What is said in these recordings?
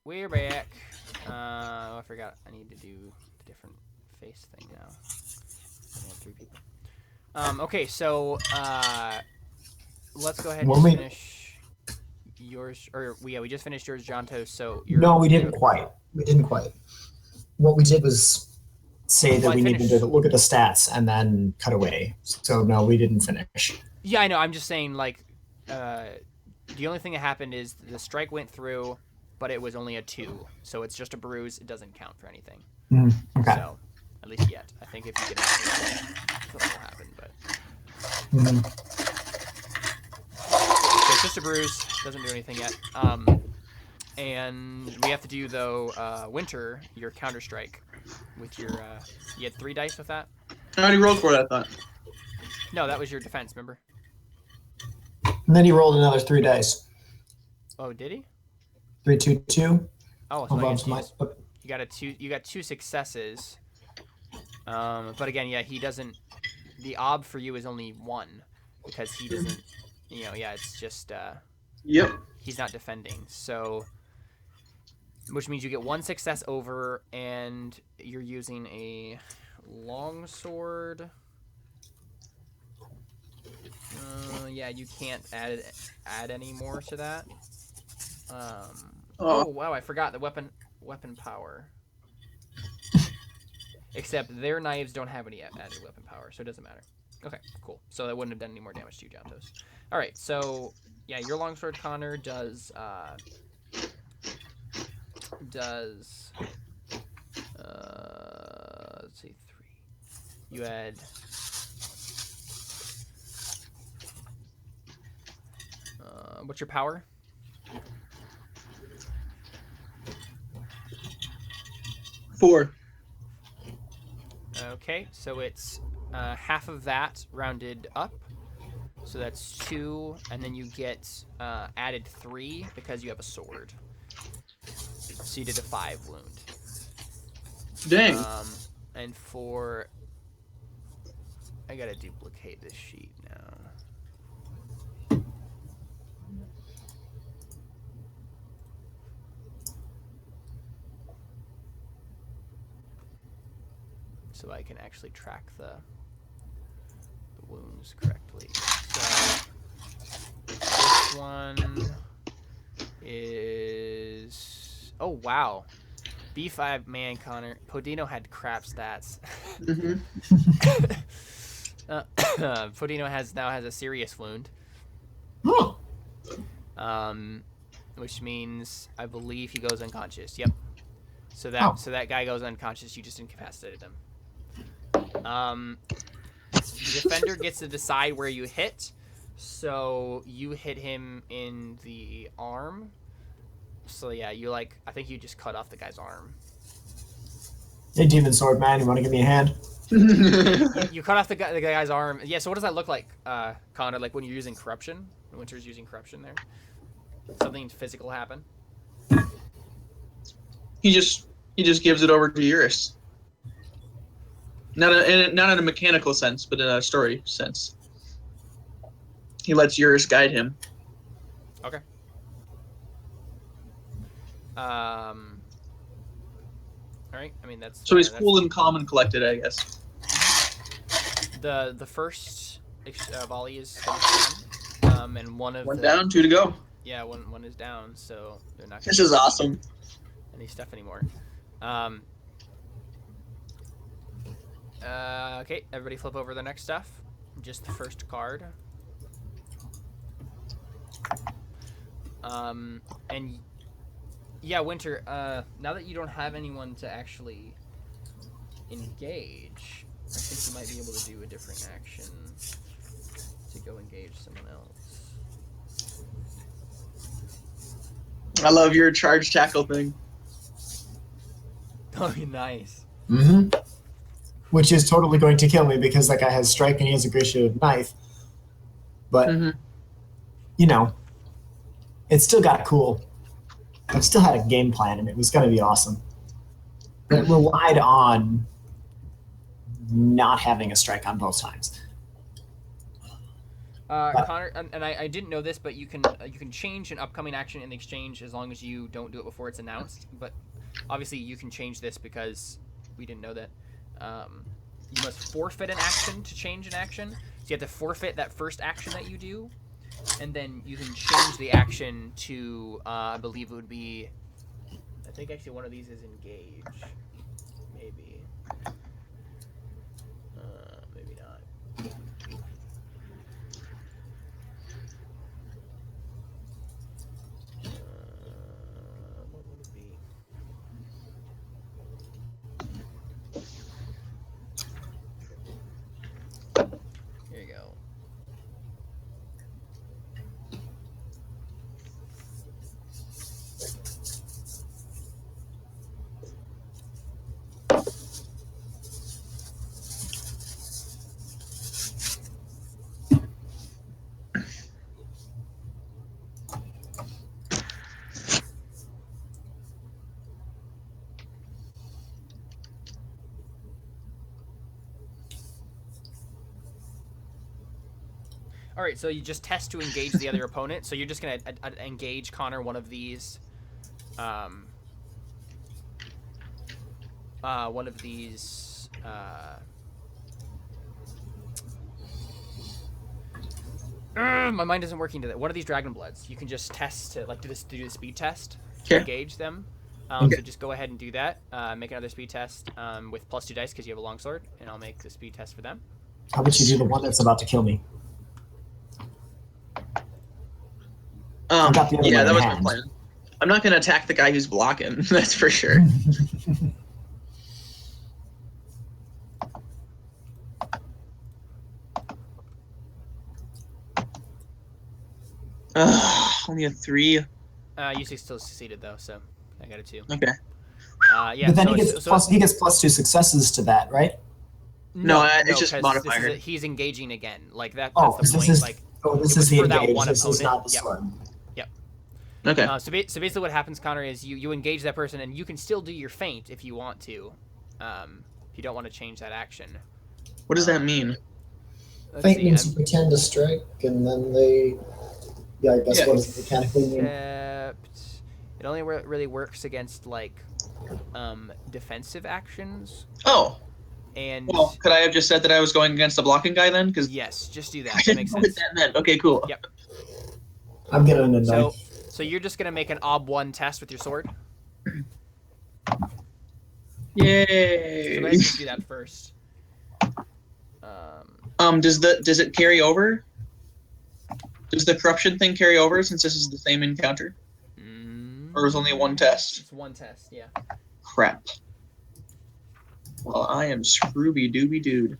we're back. I forgot. I need to do the different face thing now. I have 3 people. Okay, so let's go ahead and finish yours. Or we just finished yours, Jonto. So no, we didn't quite. We didn't quite. What we did was say that we needed to look at the stats and then cut away. So no, we didn't finish. Yeah, I know. I'm just saying, like, the only thing that happened is the strike went through, but it was only a 2, so it's just a bruise. It doesn't count for anything. Okay. So, at least yet. I think if you get something will happen, but so it's just a bruise. Doesn't do anything yet. And we have to do though, Winter, your counter strike with your. You had 3 dice with that. I already rolled for it, I thought. No, that was your defense. Remember? And then he rolled another 3 dice. Oh, did he? 3, 2, 2. Oh, so you got a 2. You got 2 successes. But again, yeah, he doesn't. The ob for you is only 1 because he doesn't. Yeah, it's just. Yep. He's not defending, so. Which means you get 1 success over, and you're using a longsword. Yeah, you can't add any more to that. Oh wow, I forgot the weapon power. Except their knives don't have any added weapon power, so it doesn't matter. Okay, cool. So that wouldn't have done any more damage to you, Jontos. All right, so yeah, your longsword, Connor, does let's see, 3. You had what's your power? Four. Okay, so it's half of that rounded up. So that's 2, and then you get added 3 because you have a sword. So you did a 5 wound. Dang. And for... I gotta duplicate this sheet now. So I can actually track the wounds correctly. So this one is... Oh, wow. B5, man, Connor. Podino had crap stats. Podino now has a serious wound. Which means I believe he goes unconscious. Yep. So that guy goes unconscious. You just incapacitated him. The defender gets to decide where you hit. So you hit him in the arm. So yeah, I think you just cut off the guy's arm. Hey, Demon Sword Man, you want to give me a hand? you cut off the guy's arm. Yeah. So what does that look like, Connor? Like when you're using corruption? Winter's using corruption there. Something physical happen. He just gives it over to Eurus. Not in a mechanical sense, but in a story sense. He lets Eurus guide him. Okay. All right. I mean that's. So he's cool and calm and collected, I guess. The first volley is done, and one down, 2 to go. Yeah, one is down, so they're not. This is awesome. Any stuff anymore? Okay, everybody flip over the next stuff. Just the first card. And yeah, Winter. Now that you don't have anyone to actually engage, I think you might be able to do a different action to go engage someone else. I love your charge tackle thing. Oh, nice. Which is totally going to kill me because that guy has strike and he has a appreciative knife. But, it still got cool. I still had a game plan and it was going to be awesome. But it relied on not having a strike on both times. Connor, and I didn't know this, but you can change an upcoming action in the exchange as long as you don't do it before it's announced. But obviously, you can change this because we didn't know that. You must forfeit an action to change an action. So you have to forfeit that first action that you do, and then you can change the action to I believe it would be. I think actually one of these is engage. Maybe. Maybe not. What would it be? Here you go. All right, so you just test to engage the other opponent. So you're just gonna engage Connor one of these, one of these. My mind isn't working to that. One of these Dragon Bloods. You can just test to do the speed test to engage them. So just go ahead and do that. Make another speed test with +2 dice because you have a longsword, and I'll make the speed test for them. How about you do the one that's about to kill me? Yeah, that was my plan. I'm not going to attack the guy who's blocking. That's for sure. Only a 3. You still succeeded though, so I got a 2. Okay. Yeah. But then so he gets +2 successes to that, right? No, it's just modifier. He's engaging again. Like that. Oh, that's the point. this is the for engage. That one this opponent. is not the sword. Yep. Okay. So basically, what happens, Connor, is you engage that person, and you can still do your feint if you want to. If you don't want to change that action. What does that mean? Feint means you pretend to strike, and then they. Yeah, I guess what does it mechanically mean? Except it only really works against defensive actions. Oh. And well, could I have just said that I was going against the blocking guy then? Because yes, just do that. That makes sense. That meant. Okay, cool. Yep. I'm getting a 9. So you're just gonna make an ob1 test with your sword. Yay! So let's do that first. Does it carry over? Does the corruption thing carry over since this is the same encounter? Or is only one test? It's one test, yeah. Crap. Well, I am Scrooby Dooby Dude.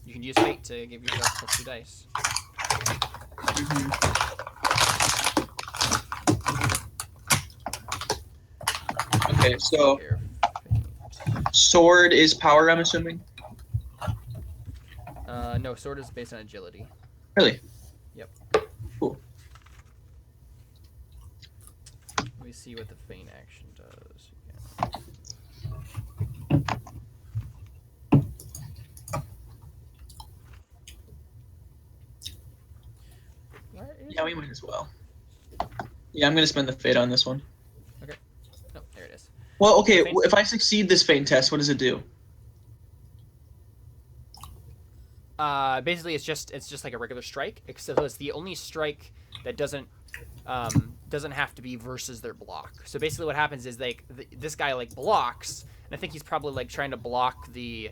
You can use fate to give yourself +2 dice. Okay, so sword is power, I'm assuming? No, sword is based on agility. Really? Yep. Cool. Let me see what the feint action does. Yeah, we might as well. Yeah, I'm going to spend the fate on this one. Okay. Oh, there it is. Well, okay, if I succeed this feint test, what does it do? Basically, it's just like a regular strike, except it's the only strike that doesn't have to be versus their block. So basically, what happens is this guy blocks, and I think he's probably trying to block the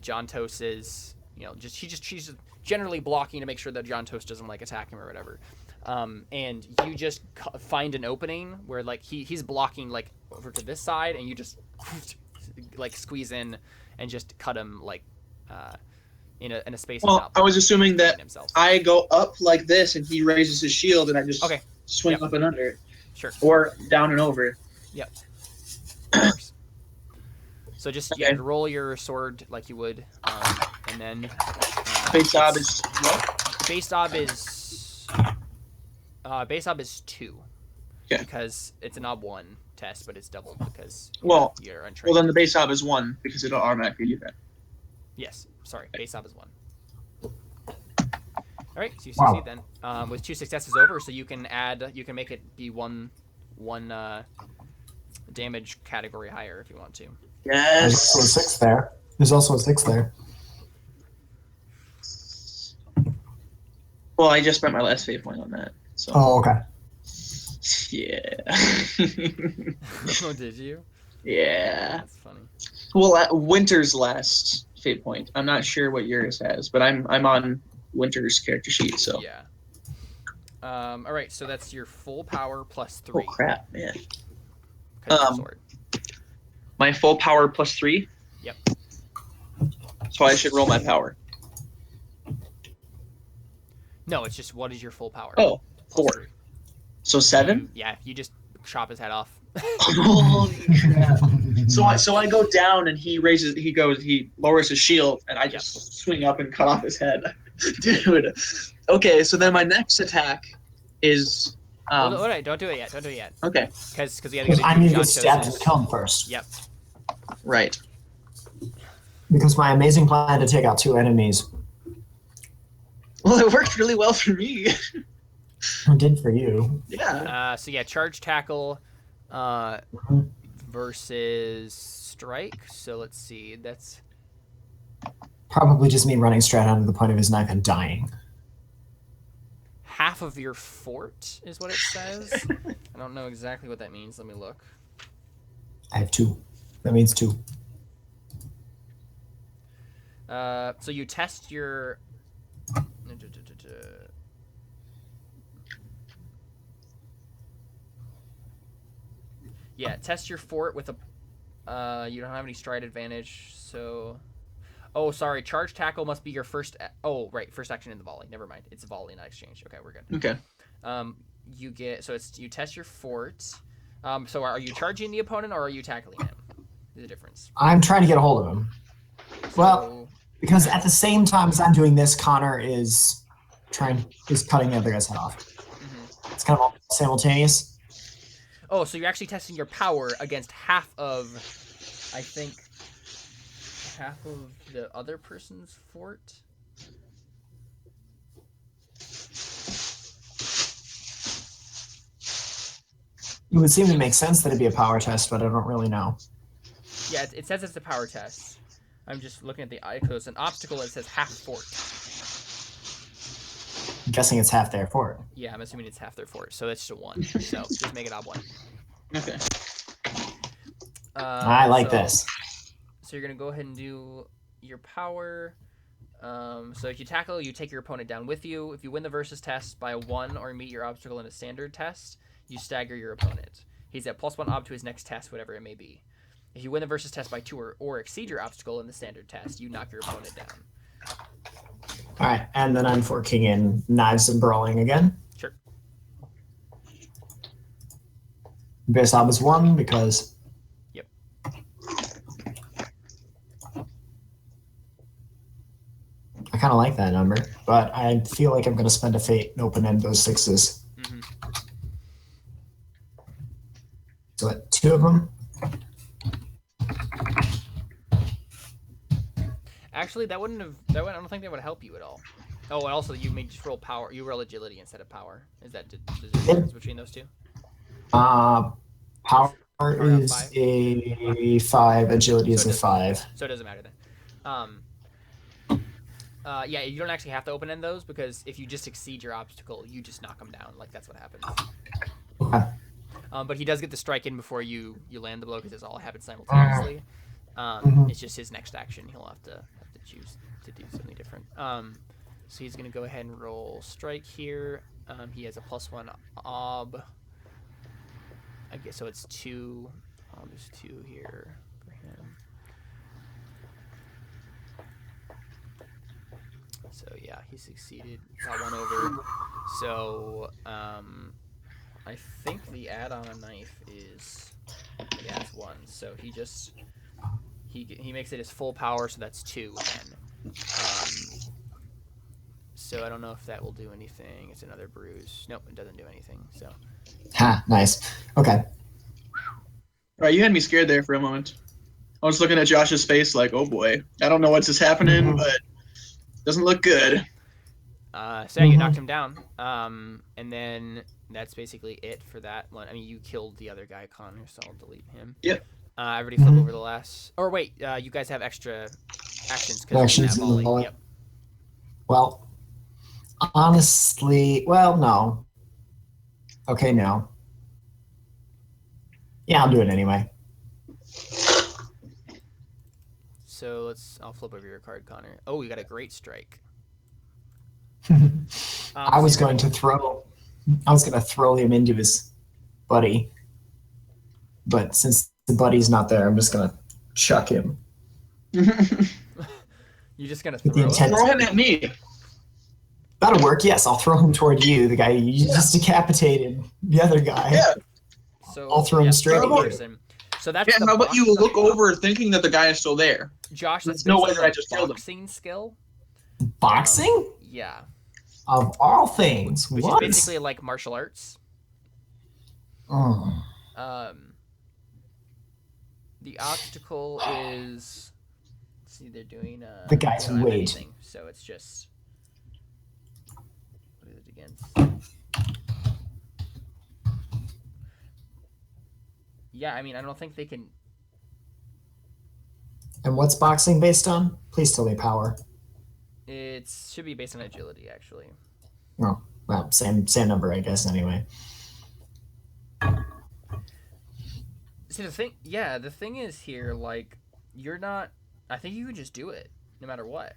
John Tos's. She's just generally blocking to make sure that John Toast doesn't attack him or whatever. And you just find an opening where he's blocking over to this side, and you just squeeze in and just cut him in a space. Well, I was assuming that I go up like this, and he raises his shield, and I just swing up and under. Sure. Or down and over. Yep. So just roll your sword like you would, and then base ob is what? Base ob is 2. Okay. Because it's an ob1 test, but it's doubled because you're untrained. Well, then the base ob is 1 because it'll automatically do that. Yes. Sorry. Base ob is 1. All right, so you Wow. succeed then. With 2 successes over, so you can make it be one damage category higher if you want to. There's also a Yes. 6 there. There's also a 6 there. Well, I just spent my last fate point on that. So. Oh, okay. Yeah. Oh, did you? Yeah. That's funny. Well, Winter's last fate point. I'm not sure what yours has, but I'm on Winter's character sheet. So. Yeah. All right, so that's your full power plus 3. Oh crap, man. 'Cause it's a sword. My full power plus 3. Yep. So I should roll my power. No, it's just what is your full power? Oh, Plus 4. 3. So 7. You just chop his head off. Holy crap! So I go down and he lowers his shield and I just swing up and cut off his head, dude. Okay, so then my next attack is. Hold on, don't do it yet. Don't do it yet. Okay. Because you gotta go to I need to John get stabbed Joseph's. and killed first. Yep. Right. Because my amazing plan to take out 2 enemies Well, it worked really well for me. did for you. Yeah. So yeah, charge tackle versus strike. So let's see. That's Probably just me running straight onto the point of his knife and dying. half of your fort is what it says. I don't know exactly what that means. Let me look. I have 2. That means 2. So you test your. Yeah, test your fort with a. You don't have any stride advantage, so. Oh, sorry. Charge tackle must be your first. Oh, right. First action in the volley. Never mind. It's a volley, not exchange. Okay, we're good. Okay. You get you test your fort. So are you charging the opponent or are you tackling him? There's a difference. I'm trying to get a hold of him. So, Well, because at the same time as I'm doing this, Connor is cutting the other guy's head off. mm-hmm. It's kind of all simultaneous. Oh, so you're actually testing your power against half of, I think, half of the other person's fort. It would seem to make sense that it'd be a power test, but I don't really know. Yeah, it says it's a power test. I'm just looking at the icon. It's an obstacle that says half fort. I'm guessing it's half their fort. Yeah, I'm assuming it's half their fort, so it's just a 1. So just make it odd 1. Okay. I like this. So you're gonna go ahead and do your power. So if you tackle, you take your opponent down with you. If you win the versus test by a 1 or meet your obstacle in a standard test, you stagger your opponent. He's at +1 ob to his next test, whatever it may be. If you win the versus test by 2 or exceed your obstacle in the standard test, you knock your opponent down. All right, and then I'm forking in knives and brawling again. Sure. Base ob is 1 because. Yep. I kind of like that number, but I feel like I'm going to spend a fate and open end those 6s. Mm-hmm. So at 2 of them. Actually, I don't think that would help you at all. Oh, and also you may just roll power. You roll agility instead of power. Is there a difference between those two? Power Around is 5? a 5. Agility is a 5. So it doesn't matter then. Yeah, you don't actually have to open end those because if you just exceed your obstacle, you just knock them down. Like that's what happens. Okay. But he does get the strike in before you land the blow because it all happens simultaneously. It's just his next action. He'll have to choose to do something different. So he's gonna go ahead and roll strike here. He has a +1 ob. I guess so. It's 2. There's 2 here for him. So yeah, he succeeded. Got 1 over. So I think the add-on a knife is it's 1. So he makes it his full power. So that's 2 again. So I don't know if that will do anything. It's another bruise. Nope, it doesn't do anything. So. Ha, nice. Okay. All right, you had me scared there for a moment. I was looking at Josh's face like, oh boy, I don't know what's just happening, but doesn't look good. So yeah, you knocked him down. And then that's basically it for that one. I mean, you killed the other guy, Connor, so I'll delete him. Yep. Everybody flip over the last. Or wait, you guys have extra actions because Actions that in the volley. volley. Yep. Well, honestly, well, no. Okay, no. Yeah, I'll do it anyway. So I'll flip over your card, Connor. Oh, you got a great strike. I was going to throw him into his buddy, but since the buddy's not there, I'm just gonna chuck him. You're just gonna throw him. Throw him at me. That'll work. Yes, I'll throw him toward you, the guy you just decapitated, the other guy. Yeah. So I'll throw him straight at you. So that's Yeah, how about you look over thinking that the guy is still there? Josh, that's no way based that on I just killed him. boxing skill. Boxing? Yeah. Of all things, Which what? is basically like martial arts. Oh. The obstacle is. Let's see, they're doing. The guy's they don't have weight. anything, so it's just. What is it against? Yeah, I mean, I don't think they can. And what's boxing based on? Please tell me power. It should be based on agility, actually. Oh, well, same number, I guess. Anyway. See, the thing is here, like, you're not. I think you could just do it, no matter what.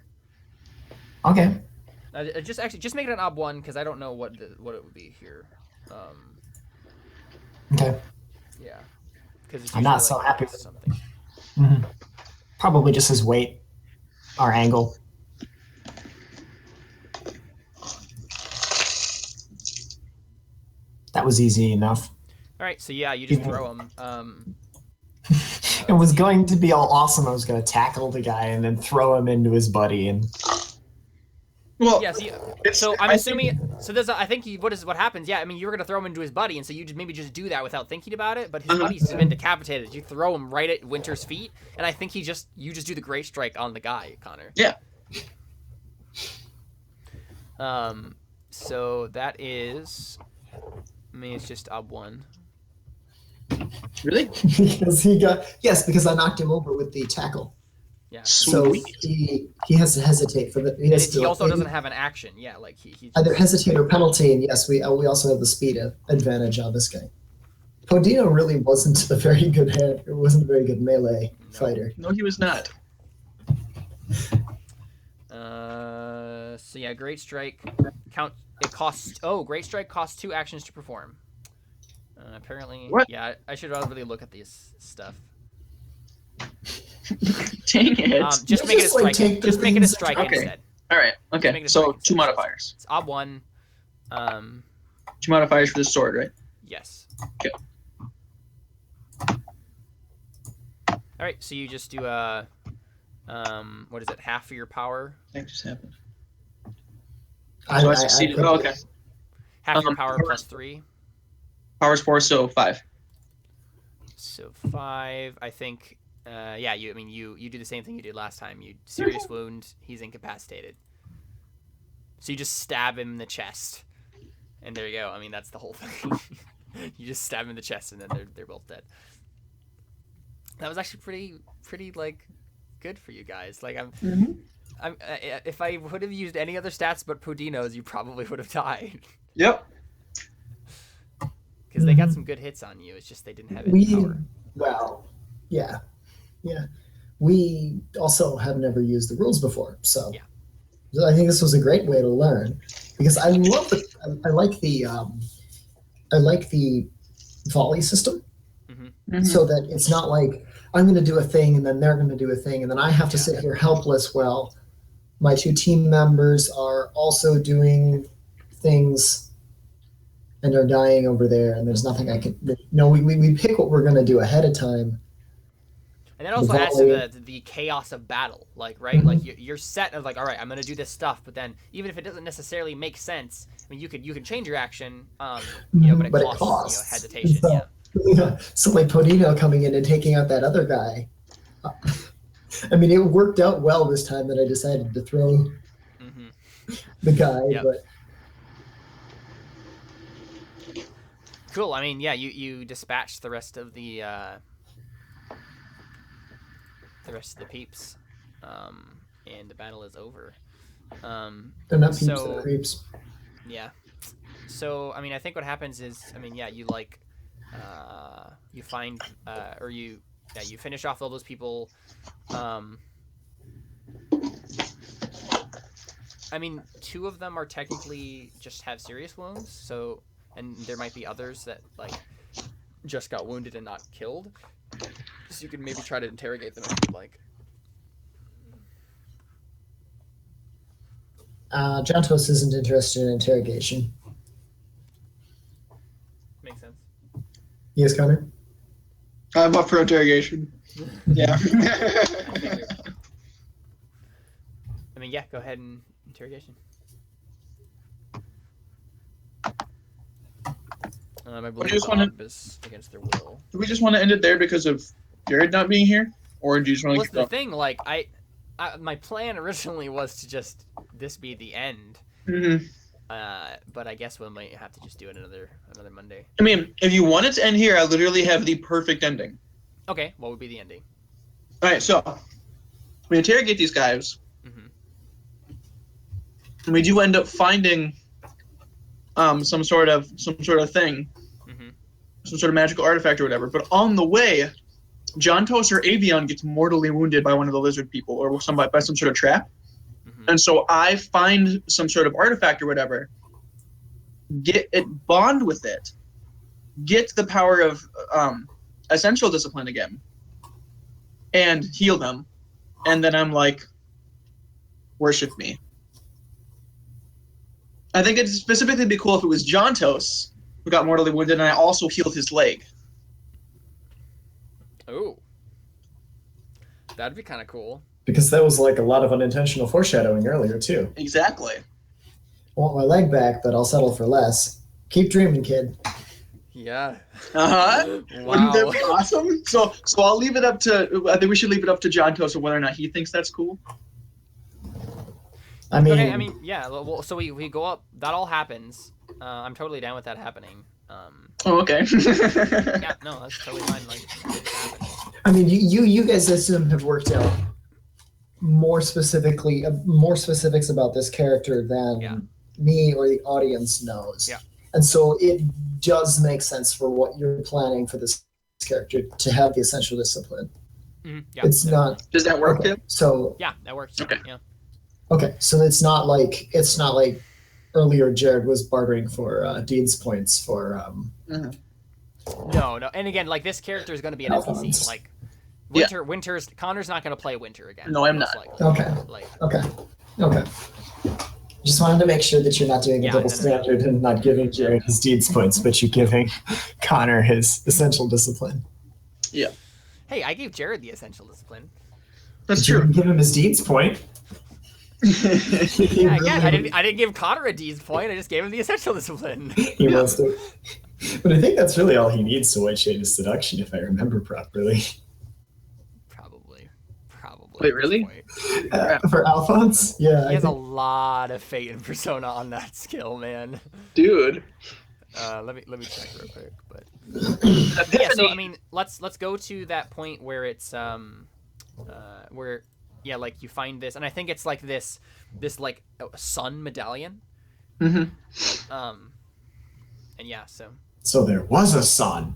Okay. Just make it an ob 1 because I don't know what it would be here. Okay. Yeah. Because I'm not so happy with something. Mm-hmm. Probably just his weight, our angle. That was easy enough. All right, so yeah, you just throw him. It was going to be all awesome. I was going to tackle the guy and then throw him into his buddy. And well, yeah, so I'm assuming. So there's, I think what happens? Yeah, I mean, you were going to throw him into his buddy, and so you maybe just do that without thinking about it. But his buddy's been decapitated. You throw him right at Winter's feet, and I think you just do the great strike on the guy, Connor. Yeah. So that is. I mean, it's just ob 1. Really? because I knocked him over with the tackle. Yeah. So he has to hesitate for the. He also doesn't have an action. Yeah, like he either hesitate or penalty, and yes, we also have the speed advantage on this guy. Podino really wasn't a very good melee fighter. No, he was not. So yeah, great strike. Great strike costs 2 actions to perform. Apparently, what? Yeah, I should really look at this stuff. Dang it! Just make it a strike. Just make it a strike okay. instead. All right. Okay. So 2 modifiers. It's ob 1. 2 modifiers for the sword, right? Yes. Okay. All right. So you just do what is it? Half of your power. That just happened. I succeeded. Okay. Half your power plus 3. Power's 4, so 5. So 5, I think. Yeah, you do the same thing you did last time. You serious wound. He's incapacitated. So you just stab him in the chest, and there you go. I mean, that's the whole thing. You just stab him in the chest, and then they're both dead. That was actually pretty like good for you guys. Like if I would have used any other stats but Podino's, you probably would have died. Yep. Because they got some good hits on you. It's just they didn't have any power. Well, yeah. We also have never used the rules before, so yeah. I think this was a great way to learn because I love it. I like the volley system, so that it's not like I'm going to do a thing and then they're going to do a thing and then I have to sit here helpless while my 2 team members are also doing things and are dying over there, and there's nothing I can. We pick what we're going to do ahead of time. And that also adds to the chaos of battle, like, right? Like, you're set of, like, all right, I'm going to do this stuff, but then, even if it doesn't necessarily make sense, I mean, you can change your action, but it costs. Hesitation, so, yeah. So, like, Podino coming in and taking out that other guy, I mean, it worked out well this time that I decided to throw the guy, Yep. but Cool. I mean, yeah, you dispatch the rest of the peeps, and the battle is over. they're not peeps, they're So creeps. yeah. So I mean, I think what happens is, I mean, yeah, you you find or you you finish off all those people. I mean, two of them are technically just have serious wounds, so and there might be others that like just got wounded and not killed. So you can maybe try to interrogate them if you'd like. Jantos isn't interested in interrogation. Makes sense. Yes, Connor? I'm up for interrogation. Yeah. I mean, yeah, go ahead and interrogation. I believe just the wanna- mob is against their will. Do we just want to end it there because of Jared not being here? Or do you just want to Well, keep the going? thing, like, I my plan originally was to just this be the end. Mm-hmm. But I guess we might have to just do it another Monday. I mean, if you want it to end here, I literally have the perfect ending. Okay, what would be the ending? All right, so we interrogate these guys, and we do end up finding some sort of thing, some sort of magical artifact or whatever. But on the way, Jontos or Avion gets mortally wounded by one of the lizard people or by some sort of trap. And so I find some sort of artifact or whatever, bond with it, get the power of essential discipline again, and heal them. And then I'm like, worship me. I think it'd specifically be cool if it was Jontos who got mortally wounded and I also healed his leg. Oh. That'd be kind of cool. Because that was like a lot of unintentional foreshadowing earlier, too. Exactly. I want my leg back, but I'll settle for less. Keep dreaming, kid. Yeah. Uh-huh. Wow. Wouldn't that be awesome? So I'll leave it up to, I think we should leave it up to Jontos on whether or not he thinks that's cool. I mean, okay, I mean, yeah. Well, so we go up. That all happens. I'm totally down with that happening. Oh, okay. Yeah, no, that's totally fine. Like, it's happening. I mean, you guys, I assume, have worked out more specifics about this character than me or the audience knows. Yeah. And so it does make sense for what you're planning for this character to have the essential discipline. Yeah, it's not. Does that work, okay, Tim? So yeah, that works. Okay. Yeah. Okay, so it's not like earlier Jared was bartering for Dean's points for. No, and again, like this character is going to be an NPC. Like Connor's not going to play Winter again. No, I'm not. Likely. Okay. Okay. Just wanted to make sure that you're not doing a double standard and not giving Jared his Dean's points, but you're giving Connor his essential discipline. Yeah. Hey, I gave Jared the essential discipline. That's true. You true. didn't give him his Dean's point. Yeah, again, I didn't give Connor a D's point. I just gave him the essential discipline. He must have. But I think that's really all he needs to white shade his seduction, if I remember properly. Probably. Wait, really? For Alphonse? Yeah. He has a lot of fate and persona on that skill, man. Dude. Let me check real quick, but yeah. So I mean, let's go to that point where it's where like you find this, and I think it's like this like sun medallion. Mm-hmm. And yeah, so. So there was a son.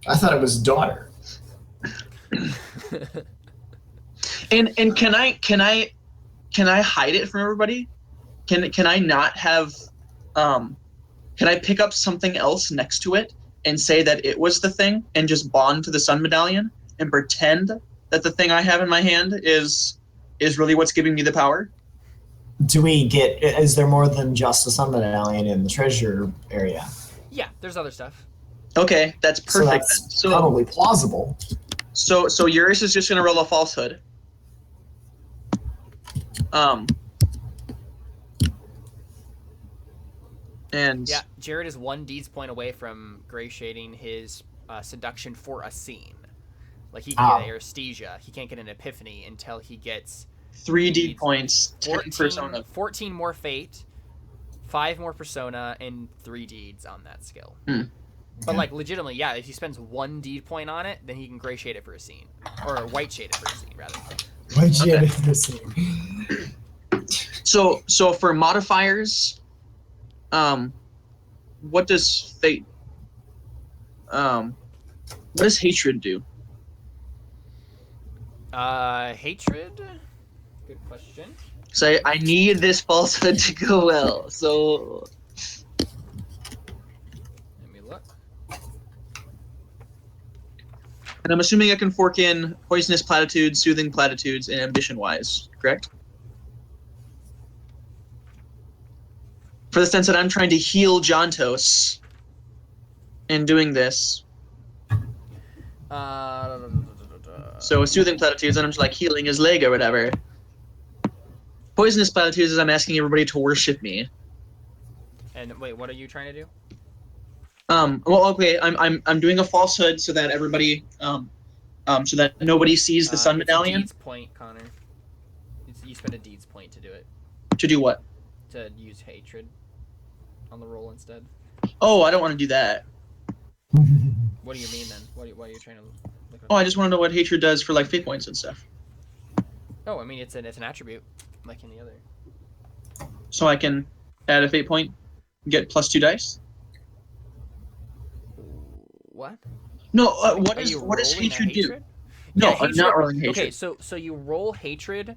I thought it was daughter. And can I hide it from everybody? Can I not have can I pick up something else next to it and say that it was the thing and just bond to the sun medallion and pretend that the thing I have in my hand is really what's giving me the power? Is there more than just the sun medallion in the treasure area? Yeah, there's other stuff. Okay, that's perfect. So that's probably plausible. So Eurus is just gonna roll a falsehood. And yeah, Jared is 1 deeds point away from gray shading his seduction for a scene. Like he can get aesthesia. He can't get an epiphany until he gets 3 deed points, 10 persona. 14 more fate, 5 more persona, and 3 deeds on that skill. But like legitimately, yeah, if he spends 1 deed point on it, then he can gray shade it for a scene, or white shade it for a scene rather. White shade it for a scene. So for modifiers, what does fate? What does hatred do? Hatred. Good question. So I need this falsehood to go well. So let me look. And I'm assuming I can fork in poisonous platitudes, soothing platitudes, and ambition-wise, correct? For the sense that I'm trying to heal Jontos in doing this. So soothing platitudes, and I'm just like healing his leg or whatever. Poisonous platitudes is I'm asking everybody to worship me. And wait, what are you trying to do? Well, okay, I'm doing a falsehood so that everybody, so that nobody sees the sun medallion. It's a deeds point, Connor. You spend a deeds point to do it. To do what? To use hatred on the roll instead. Oh, I don't want to do that. What do you mean then? What are you trying to look at? Oh, I just want to know what hatred does for like fate points and stuff. Oh, I mean it's an attribute, like in the other. So I can add a fate point, get +2 dice. What? No, what does hatred do? No, hatred, I'm not rolling hatred. Okay, so you roll hatred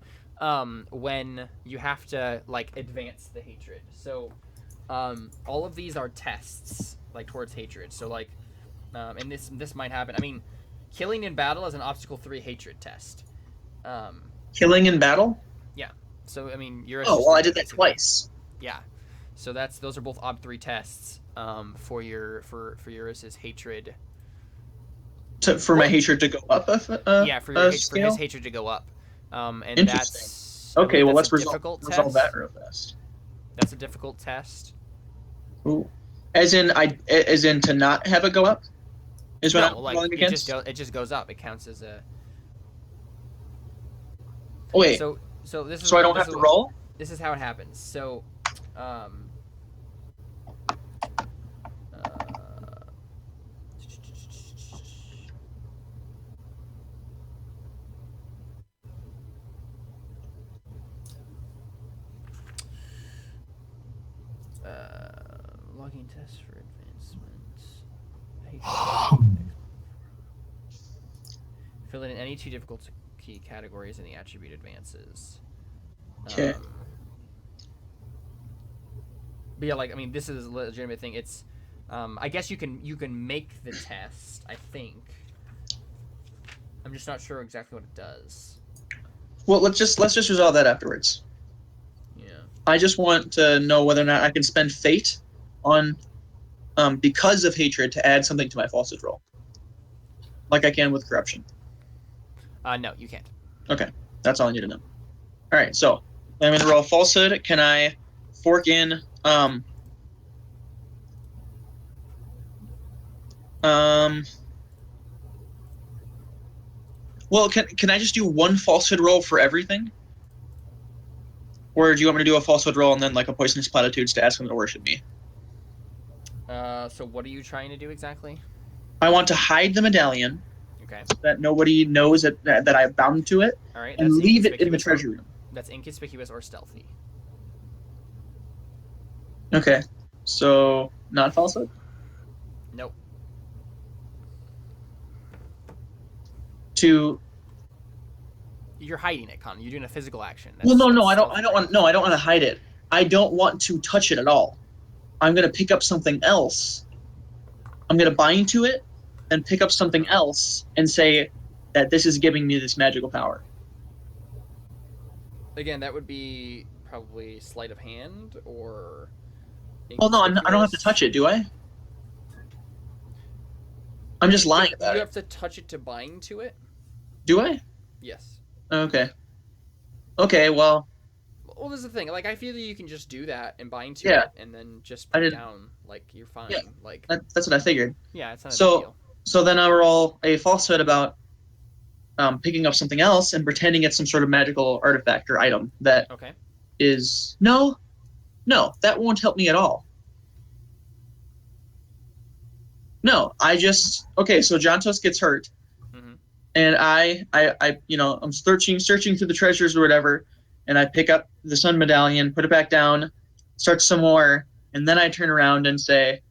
when you have to like advance the hatred. So all of these are tests like towards hatred. So like and this might happen. I mean, killing in battle is an obstacle 3 hatred test. Killing in battle? Yeah. So I mean, you're. Oh well, I did that twice. Yeah. So those are both ob 3 tests for Eurus's hatred. For my hatred to go up yeah, for his hatred to go up. And that's okay. Well, let's resolve that real fast. That's a difficult test. Ooh, as in to not have it go up. Is what I'm rolling against. It just goes up. It counts as a. Oh, wait. So this is. So I don't have to roll. This is how it happens. So, logging tests for advancements. Fill in any 2 difficulty categories in the attribute advances. Okay. But yeah, like I mean, this is a legitimate thing. It's, I guess you can make the test. I think. I'm just not sure exactly what it does. Well, let's just resolve that afterwards. Yeah. I just want to know whether or not I can spend fate on, because of hatred, to add something to my falsehood roll, like I can with corruption. No, you can't. Okay, that's all I need to know. All right, so I'm gonna roll falsehood. Can I fork in Well, can I just do one falsehood roll for everything? Or do you want me to do a falsehood roll and then like a poisonous platitudes to ask them to worship me? So what are you trying to do exactly? I want to hide the medallion. Okay. So that nobody knows that I bound to it. All right. And leave it in the treasure room. That's inconspicuous or stealthy. Okay. So not falsehood? Nope. You're hiding it, Con. You're doing a physical action. I don't want to hide it. I don't want to touch it at all. I'm going to pick up something else. I'm going to bind to it and pick up something else and say that this is giving me this magical power. Again, that would be probably sleight of hand or. Well, no, I don't have to touch it, do I? I'm just lying about it. You have to touch it to bind to it? Do I? Yes. Okay. Okay, well. Well, there's the thing. Like, I feel that you can just do that and bind to it, and then just put it down. Like, you're fine. Yeah, like that's what I figured. Yeah, it's not a big deal. So then I roll a falsehood about picking up something else and pretending it's some sort of magical artifact or item that is no, that won't help me at all. No, I just so Jantos gets hurt, and I I'm searching through the treasures or whatever, and I pick up the sun medallion, put it back down, start some more, and then I turn around and say,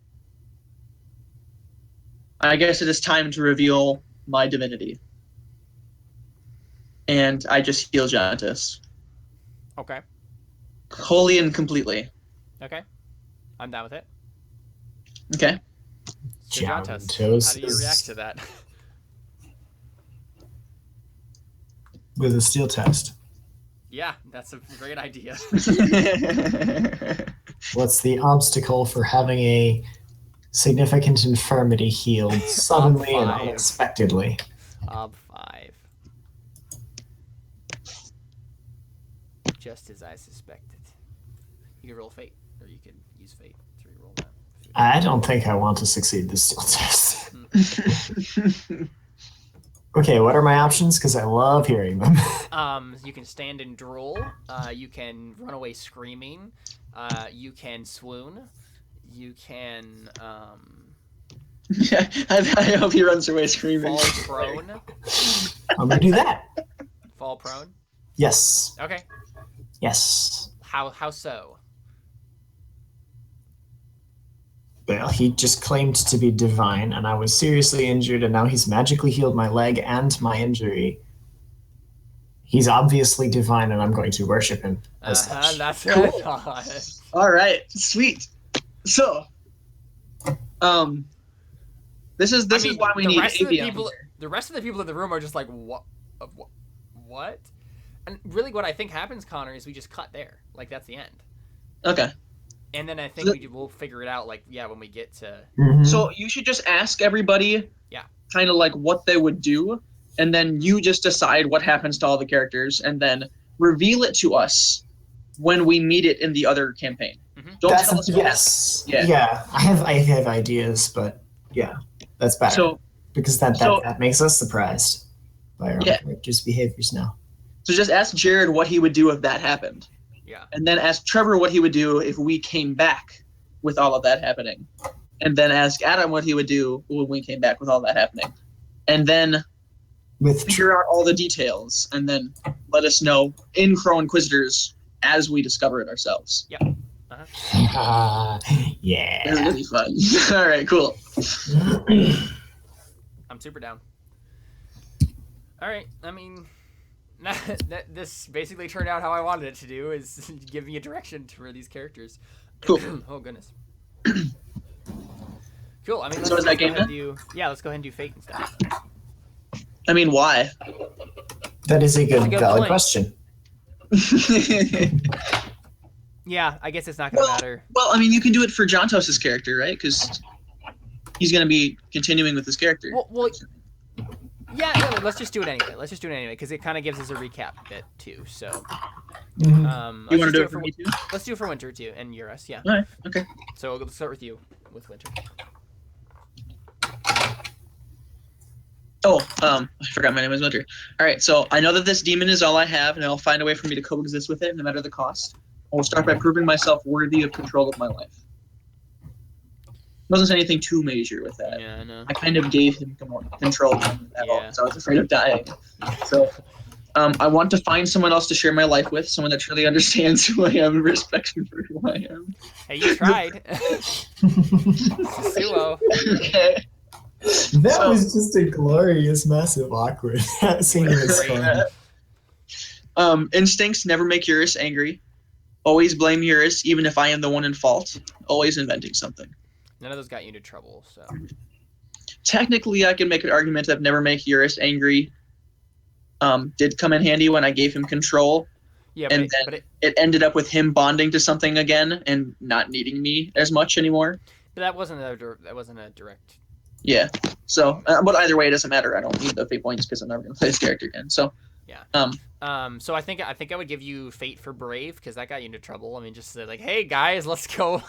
I guess it is time to reveal my divinity. And I just heal Jantos. Okay. Wholly and completely. Okay. I'm down with it. Okay. So Jantos, how do you react to that? With a steel test. Yeah, that's a great idea. What's the obstacle for having a significant infirmity healed suddenly and unexpectedly? Ob 5. Just as I suspected. You can roll fate, or you can use fate to reroll that. I don't think I want to succeed this steel test. Okay, what are my options? Because I love hearing them. You can stand and drool. You can run away screaming. You can swoon. You can. Yeah, I hope he runs away screaming. Fall prone. I'm gonna do that. Fall prone. Yes. Okay. Yes. How so? Well, he just claimed to be divine, and I was seriously injured, and now he's magically healed my leg and my injury. He's obviously divine, and I'm going to worship him as such. That's what I thought. All right, sweet. So, this is why we need ABM. The rest of the people in the room are just like, what? What? And really, what I think happens, Connor, is we just cut there. Like that's the end. Okay. And then I think we'll figure it out, like, when we get to... So you should just ask everybody kind of like what they would do, and then you just decide what happens to all the characters, and then reveal it to us when we meet it in the other campaign. Don't tell us what happens. Yeah, I have ideas, but yeah, that's better. Because that makes us surprised by our characters' behaviors now. So just ask Jared what he would do if that happened. Yeah. And then ask Trevor what he would do if we came back with all of that happening. And then ask Adam what he would do when we came back with all that happening. And then figure out all the details. And then let us know in Crow Inquisitors as we discover it ourselves. Yep. Yeah. That's really fun. All right, cool. I'm super down. All right. I mean... this basically turned out how I wanted it to do, is give me a direction for these characters. Cool. Oh, goodness. Cool. I mean, let's go ahead and do fate and stuff. I mean, why? That is a good valid question. Yeah, I guess it's not going to matter. Well, I mean, you can do it for Jantos' character, right? Because he's going to be continuing with his character. Well, yeah, let's just do it anyway. Because it kind of gives us a recap bit too. So, you want to do it for me too? Let's do it for Winter too, and Eurus. Yeah. All right. Okay. So let's start with you, with Winter. Oh, I forgot my name is Winter. All right. So I know that this demon is all I have, and I'll find a way for me to coexist with it, no matter the cost. I will start by proving myself worthy of control of my life. Wasn't anything too major with that. Yeah, I know. I kind of gave him control of him at all, so I was afraid of dying. So, I want to find someone else to share my life with, someone that truly understands who I am and respects me for who I am. Hey, you tried. Suo. Okay. That was just a glorious, massive, awkward. That scene was fun. Instincts never make Eurus angry. Always blame Eurus, even if I am the one in fault. Always inventing something. None of those got you into trouble, so. Technically, I can make an argument that never make Eurus angry. Did come in handy when I gave him control. Yeah, but it ended up with him bonding to something again and not needing me as much anymore. But that wasn't a direct. Yeah. So, but either way, it doesn't matter. I don't need the fate points because I'm never gonna play this character again. So. Yeah. So I think I would give you fate for brave because that got you into trouble. I mean, just like, hey guys, let's go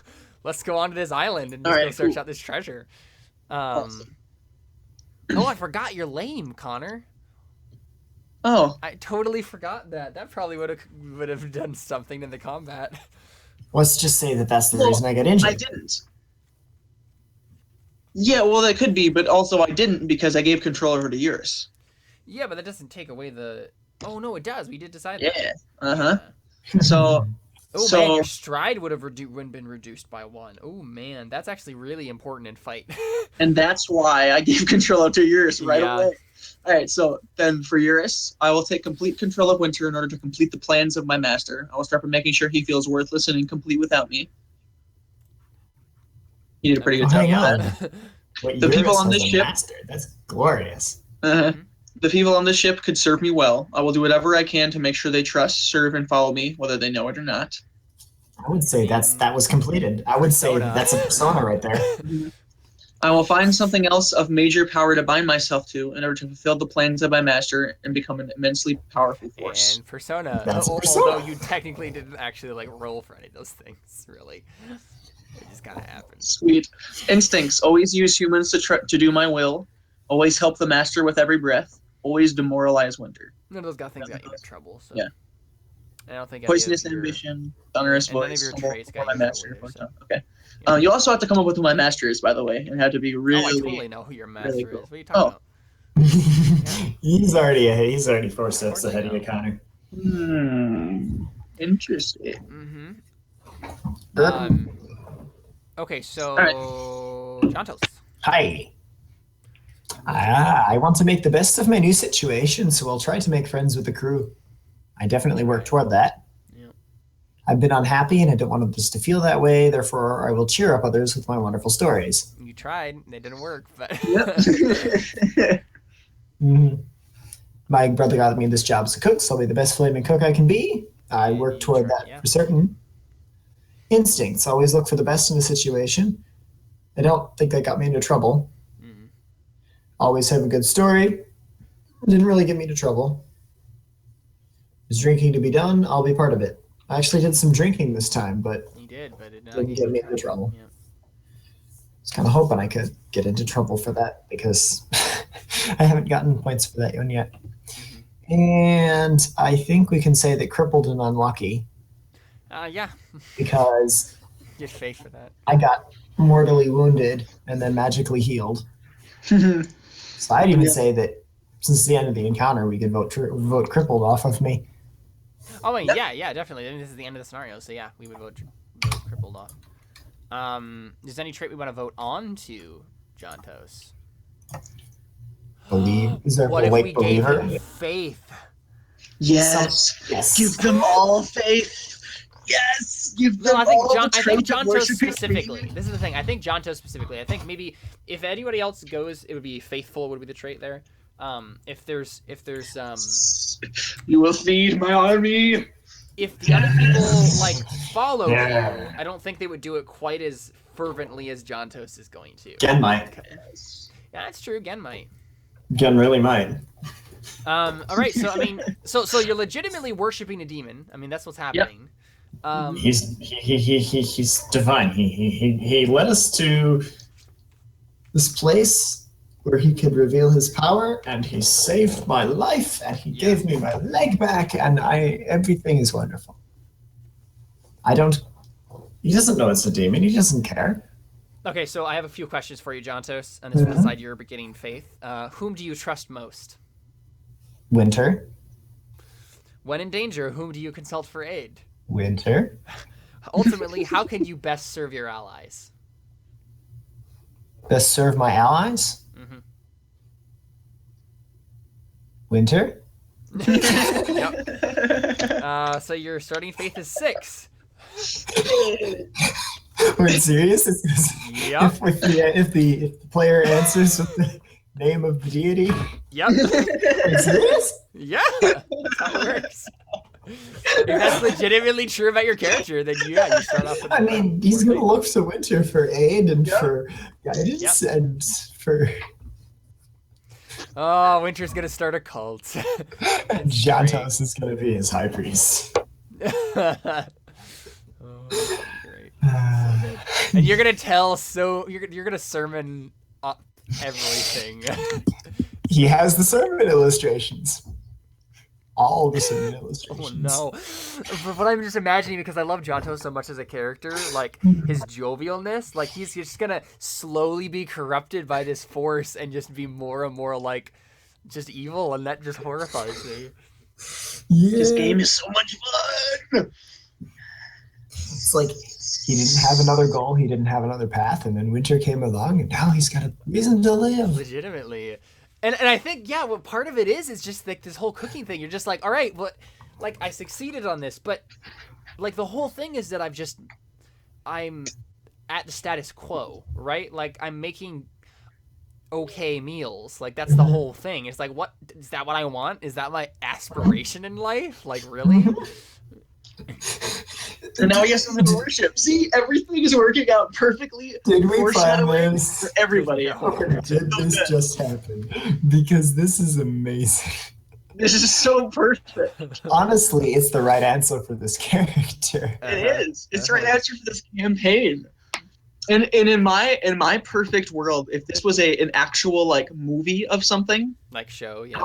onto this island and just go search out this treasure. Awesome. Oh, I forgot you're lame, Connor. Oh. I totally forgot that. That probably would have done something in the combat. Let's just say that that's the reason I got injured. I didn't. Yeah, well, that could be, but also I didn't because I gave control over to Eurus. Yeah, but that doesn't take away the... Oh, no, it does. We did decide that. Yeah. Uh-huh. So... Oh, man, your stride would have been reduced by 1. Oh, man, that's actually really important in fight. And that's why I gave control to Eurus right away. All right, so then for Eurus, I will take complete control of Winter in order to complete the plans of my master. I will start by making sure he feels worthless and incomplete without me. You did a pretty good job of that. The people on this ship... Master. That's glorious. The people on this ship could serve me well. I will do whatever I can to make sure they trust, serve, and follow me, whether they know it or not. I would say that was completed. I would say that's a persona right there. I will find something else of major power to bind myself to in order to fulfill the plans of my master and become an immensely powerful force. And persona, although you technically didn't actually like roll for any of those things, really. It just kind of happened. Sweet. Instincts. Always use humans to do my will. Always help the master with every breath. Always demoralize Winter. None of those things got you in trouble. So. Yeah. I don't think Poisonous ambition, thunderous voice. None of your traits got my you master. so. Okay. Yeah. You also have to come up with who my master is, by the way, and have to be really. Oh, I totally know who your master is. What are you talking about? He's already 4 steps ahead of you, Connor. Interesting. Okay, so Jantos. Hi. I want to make the best of my new situation, so I'll try to make friends with the crew. I definitely work toward that. Yeah. I've been unhappy and I don't want others to feel that way, therefore I will cheer up others with my wonderful stories. You tried, it didn't work, but... My brother got me this job as a cook, so I'll be the best flaming cook I can be. I work toward that for certain. Instincts, always look for the best in a situation. I don't think that got me into trouble. Always have a good story. Didn't really get me into trouble. Is drinking to be done? I'll be part of it. I actually did some drinking this time, but you did, but it didn't get me into trouble. Yeah. I was kind of hoping I could get into trouble for that because I haven't gotten points for that one yet. And I think we can say that crippled and unlucky. Yeah. Because get faith for that. I got mortally wounded and then magically healed. So I'd even say that since the end of the encounter, we could vote crippled off of me. Oh, wait, yeah, definitely. I mean, this is the end of the scenario, so yeah, we would vote crippled off. Is there any trait we want to vote on to Jantos? Believe? Is there what a if we believer? Gave him faith? Yes. Give them all faith. Yes, give them I think all I think Jantos specifically. This is the thing. I think Jantos specifically. I think maybe if anybody else goes, it would be faithful would be the trait there. If there's you will feed my army. If the other people like follow you, I don't think they would do it quite as fervently as Jantos is going to. Gen might. Yeah, that's true. Gen might. Gen really might. All right. So I mean, so you're legitimately worshiping a demon. I mean, that's what's happening. Yep. He's divine. He led us to this place where he could reveal his power, and he saved my life, and he gave me my leg back, and everything is wonderful. He doesn't know it's a demon. He doesn't care. Okay, so I have a few questions for you, Jantos, and this will decide your beginning faith. Whom do you trust most? Winter. When in danger, whom do you consult for aid? Winter. Ultimately, how can you best serve your allies? Best serve my allies? Winter. Yep. So your starting faith is 6. Wait, serious? Yep. If the player answers with the name of the deity. Yep. Wait, serious? Yeah. That's how it works. If that's legitimately true about your character, then you start off with... I mean, he's going to look to Winter for aid and for guidance and for... Oh, Winter's going to start a cult. Jantos is going to be his high priest. Oh, great. And you're going to tell, you're going to sermon everything. He has the sermon illustrations. all the certain illustrations. Oh no! But what I'm just imagining, because I love Jonto so much as a character, like his jovialness, like he's just gonna slowly be corrupted by this force and just be more and more like just evil, and that just horrifies me. Yeah. This game is so much fun. It's like he didn't have another goal, he didn't have another path, and then winter came along, and now he's got a reason to live. Legitimately. And I think, yeah, what part of it is just like this whole cooking thing. You're just like, all right, but like I succeeded on this, but like the whole thing is that I'm at the status quo, right? Like I'm making okay meals. Like that's the whole thing. It's like, what is that what I want? Is that my aspiration in life? Like really? And now he has something to worship. See, everything is working out perfectly. Did we find Foreshadowing this? for everybody. Did this just happen? Because this is amazing. This is so perfect. Honestly, it's the right answer for this character. It is. It's the right answer for this campaign. And in my perfect world, if this was an actual like movie of something, like show, yeah.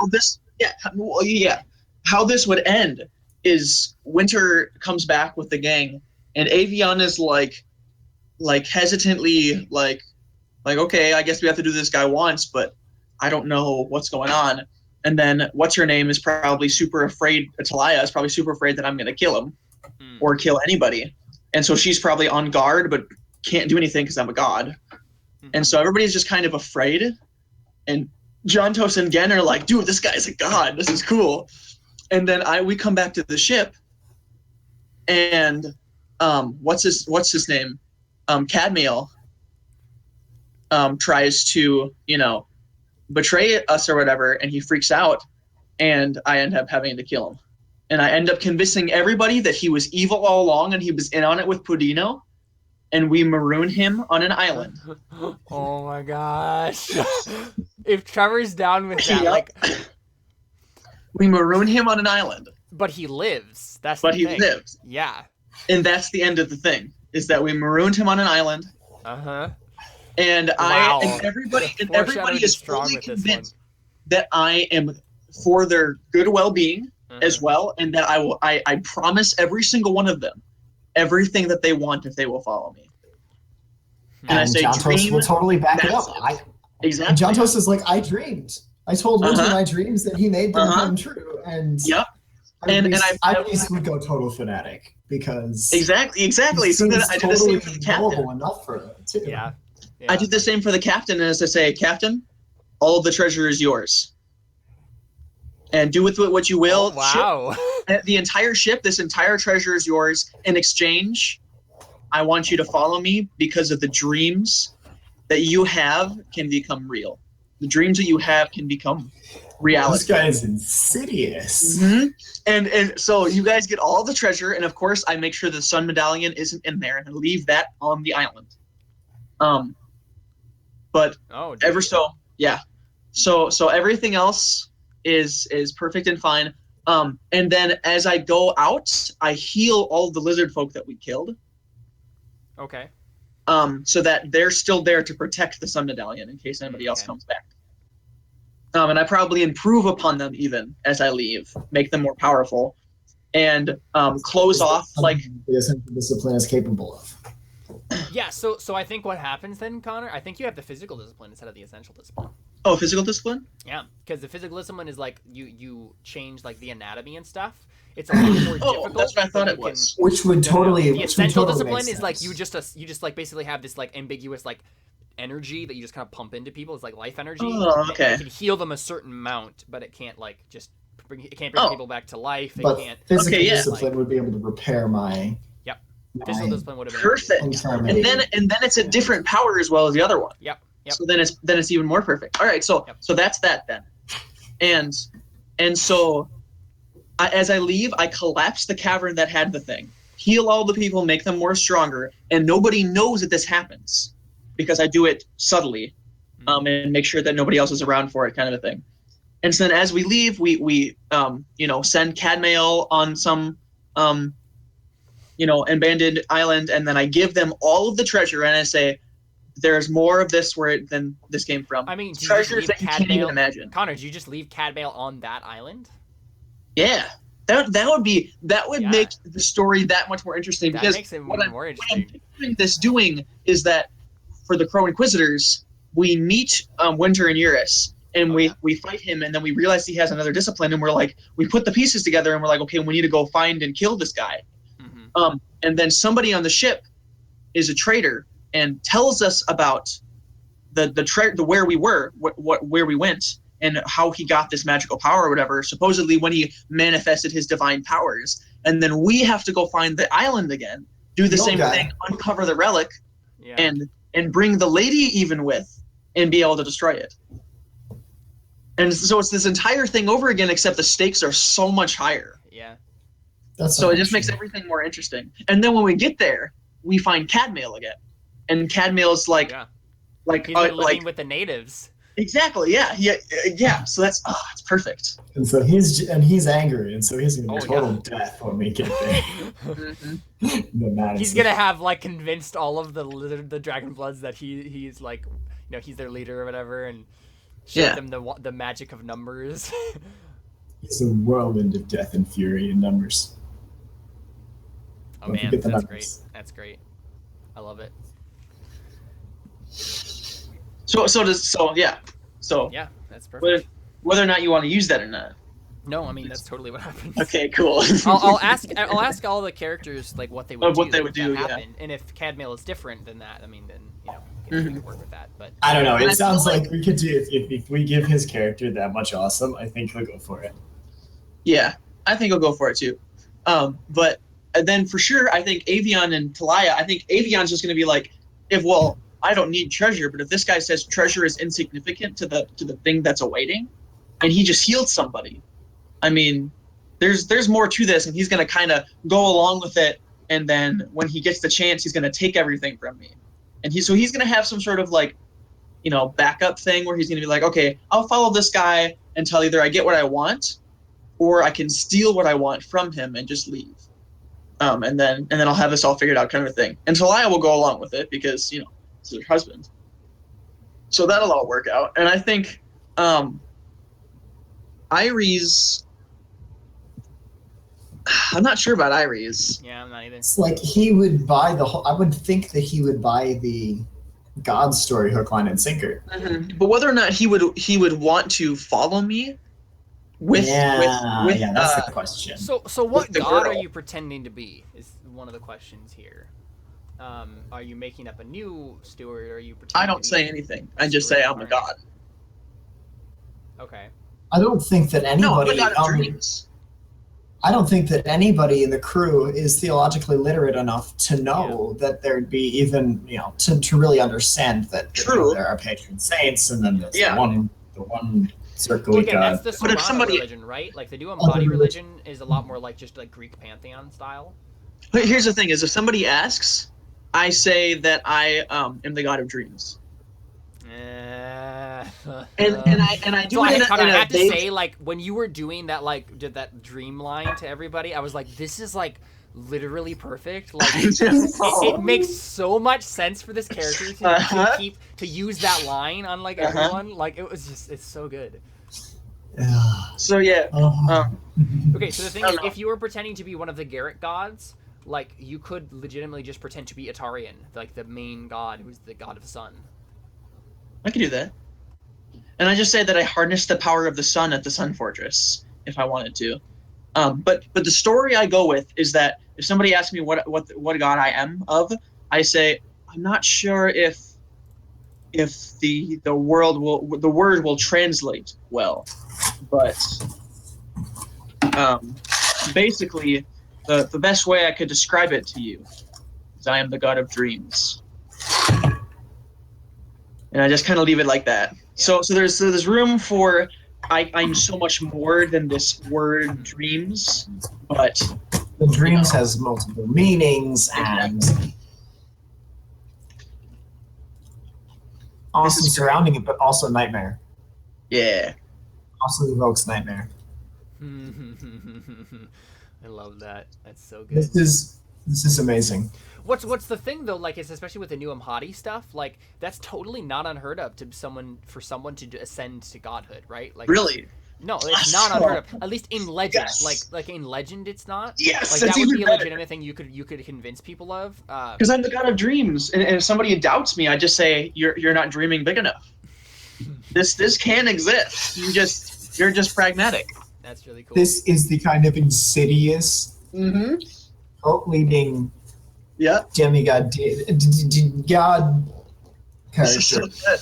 How this would end is Winter comes back with the gang, and Avion is like hesitantly like okay, I guess we have to do this guy once, but I don't know what's going on. And then what's her name is probably super afraid. Talia is probably super afraid that I'm gonna kill him or kill anybody, and so she's probably on guard but can't do anything because I'm a god. And so everybody's just kind of afraid. And Jontos and Gen are like, dude, this guy's a god. This is cool. And then we come back to the ship, and what's his name? Cadmiel tries to, betray us or whatever, and he freaks out, and I end up having to kill him. And I end up convincing everybody that he was evil all along and he was in on it with Pudino, and we maroon him on an island. Oh my gosh. If Trevor's down with that, Yep. like we maroon him on an island. But he lives. He lives. Yeah. And that's the end of the thing, is that we marooned him on an island. Uh-huh. And Wow. everybody Foreshadowing is strong fully with this convinced that I am for their good well-being as well, and that I promise every single one of them everything that they want if they will follow me. And I say, Jontos will totally back it up. Exactly. And Jontos is like, I dreamed. I told Winter my dreams that he made them come true. And yep. I at least would go total fanatic because exactly. So then I did the same for the captain. Enough for it too. Yeah. I did the same for the captain, and as I say, Captain, all of the treasure is yours. And do with it what you will. Oh, wow. The entire ship, this entire treasure is yours. In exchange, I want you to follow me because of the dreams that you have can become real. The dreams that you have can become reality. This guy is insidious. Mm-hmm. And so you guys get all the treasure, and of course I make sure the sun medallion isn't in there and leave that on the island. But ever so, yeah. So everything else is perfect and fine. And then as I go out, I heal all the lizard folk that we killed. Okay. So that they're still there to protect the sun medallion in case anybody else comes back. And I probably improve upon them even as I leave, make them more powerful, and close off like the essential discipline is capable of. Yeah, so I think what happens then, Connor, I think you have the physical discipline instead of the essential discipline. Oh, physical discipline? Yeah, because the physical discipline is like you change like the anatomy and stuff. It's a lot more difficult. That's what I thought it was. Which would totally. The essential discipline is like you just like basically have this like ambiguous like energy that you just kind of pump into people. It's like life energy. Oh, okay. It can heal them a certain amount, but it can't like just bring people back to life. But it can't. Physical discipline would be able to repair my. Yep. Physical discipline would have been perfect. And then it's a different power as well as the other one. Yep. So then it's even more perfect. All right. So that's that then. And so as I leave, I collapse the cavern that had the thing, heal all the people, make them more stronger, and nobody knows that this happens because I do it subtly, and make sure that nobody else is around for it, kind of a thing. And so then as we leave, we send Cadmail on some abandoned island, and then I give them all of the treasure, and I say, there's more of this than this came from. I mean, treasures that you can't even imagine. Connor, did you just leave Cadmail on that island? Yeah, that would Yeah. make the story that much more interesting That because makes it what even I'm, more what I'm interesting. picturing this doing is that for the Crow Inquisitors, we meet Winter and Eurus, and we fight him, and then we realize he has another discipline, and we're like, we put the pieces together, and we're like, okay, we need to go find and kill this guy. Mm-hmm. And then somebody on the ship is a traitor and tells us about the where we were, where we went, and how he got this magical power or whatever. Supposedly when he manifested his divine powers, and then we have to go find the island again, do the same thing, uncover the relic, Yeah. and bring the lady even with, and be able to destroy it. And so it's this entire thing over again, except the stakes are so much higher. Yeah. So it just makes everything more interesting. And then when we get there, we find Cadmail again, and Cadmail's like, he's been living with the natives. Exactly. Yeah. So that's it's perfect. And so he's angry, and so he's gonna be total death when we get there. He's gonna have like convinced all of the Dragon Bloods that he's like, he's their leader or whatever, and show them the magic of numbers. He's a whirlwind of death and fury in numbers. Oh man, that's great. That's great. I love it. So yeah, that's perfect. Whether or not you want to use that or not. No, I mean that's totally what happens. Okay, cool. I'll ask all the characters like what they would do. Yeah. And if Cadmail is different than that, I mean then we can work with that. But I don't know. It sounds like we could do if we give his character that much awesome. I think he'll go for it. Yeah, I think he'll go for it too. But then for sure, I think Avion and Talia. I think Avion's just going to be like, I don't need treasure, but if this guy says treasure is insignificant to the thing that's awaiting, and he just healed somebody, I mean, there's more to this, and he's gonna kind of go along with it, and then when he gets the chance, he's gonna take everything from me, and he's gonna have some sort of like, backup thing where he's gonna be like, okay, I'll follow this guy until either I get what I want, or I can steal what I want from him and just leave, and then I'll have this all figured out, kind of a thing. And Talia will go along with it because it's her husband. So that'll all work out. And I think Iris, I'm not sure about Iris. Yeah, I'm not either. It's like he would buy I would think that he would buy the God story hook, line, and sinker. Mm-hmm. But whether or not he would want to follow me with that's the question. So what God are you pretending to be is one of the questions here. Are you making up a new steward, or are you pretending I don't say anything. I just say I'm a god. Okay. I don't think that anybody I'm a god of dreams. I don't think that anybody in the crew is theologically literate enough to know that there'd be even, to really understand that there are patron saints, and then there's the one circle again, god. that's the Serragon religion, right? Like the new Embody religion is a lot more like just like Greek pantheon style. But here's the thing: is if somebody asks, I say that I am the god of dreams. And I do so it I have to say, like, when you were doing that, like, did that dream line to everybody, I was like, this is like literally perfect. Like, it makes so much sense for this character to use that line on like everyone. Like, it's so good. So yeah. Okay, so the thing is, if you were pretending to be one of the Garrett gods, like, you could legitimately just pretend to be Atarian, like the main god, who's the god of the sun. I could do that. And I just say that I harnessed the power of the sun at the Sun Fortress if I wanted to. But the story I go with is that if somebody asks me what god I am of, I say I'm not sure if the word will translate well, but basically the best way I could describe it to you is I am the god of dreams. And I just kind of leave it like that. Yeah. So there's room for I'm so much more than this word dreams, but the dreams has multiple meanings and awesome surrounding it, but also nightmare. Yeah. Also evokes nightmare. I love that. That's so good. This is amazing. What's the thing though? Like, it's especially with the new Amhadi stuff. Like, that's totally not unheard of for someone to ascend to godhood, right? Like, really, No, it's not unheard of. At least in legend, Yes. like in legend, it's not. Yes, Like that's that would even be a better. legitimate thing you could convince people of. Because I'm the god of dreams, and if somebody doubts me, I just say you're not dreaming big enough. This can exist. You're just pragmatic. That's really cool. This is the kind of insidious, cult-leading demigod god This is character. so good.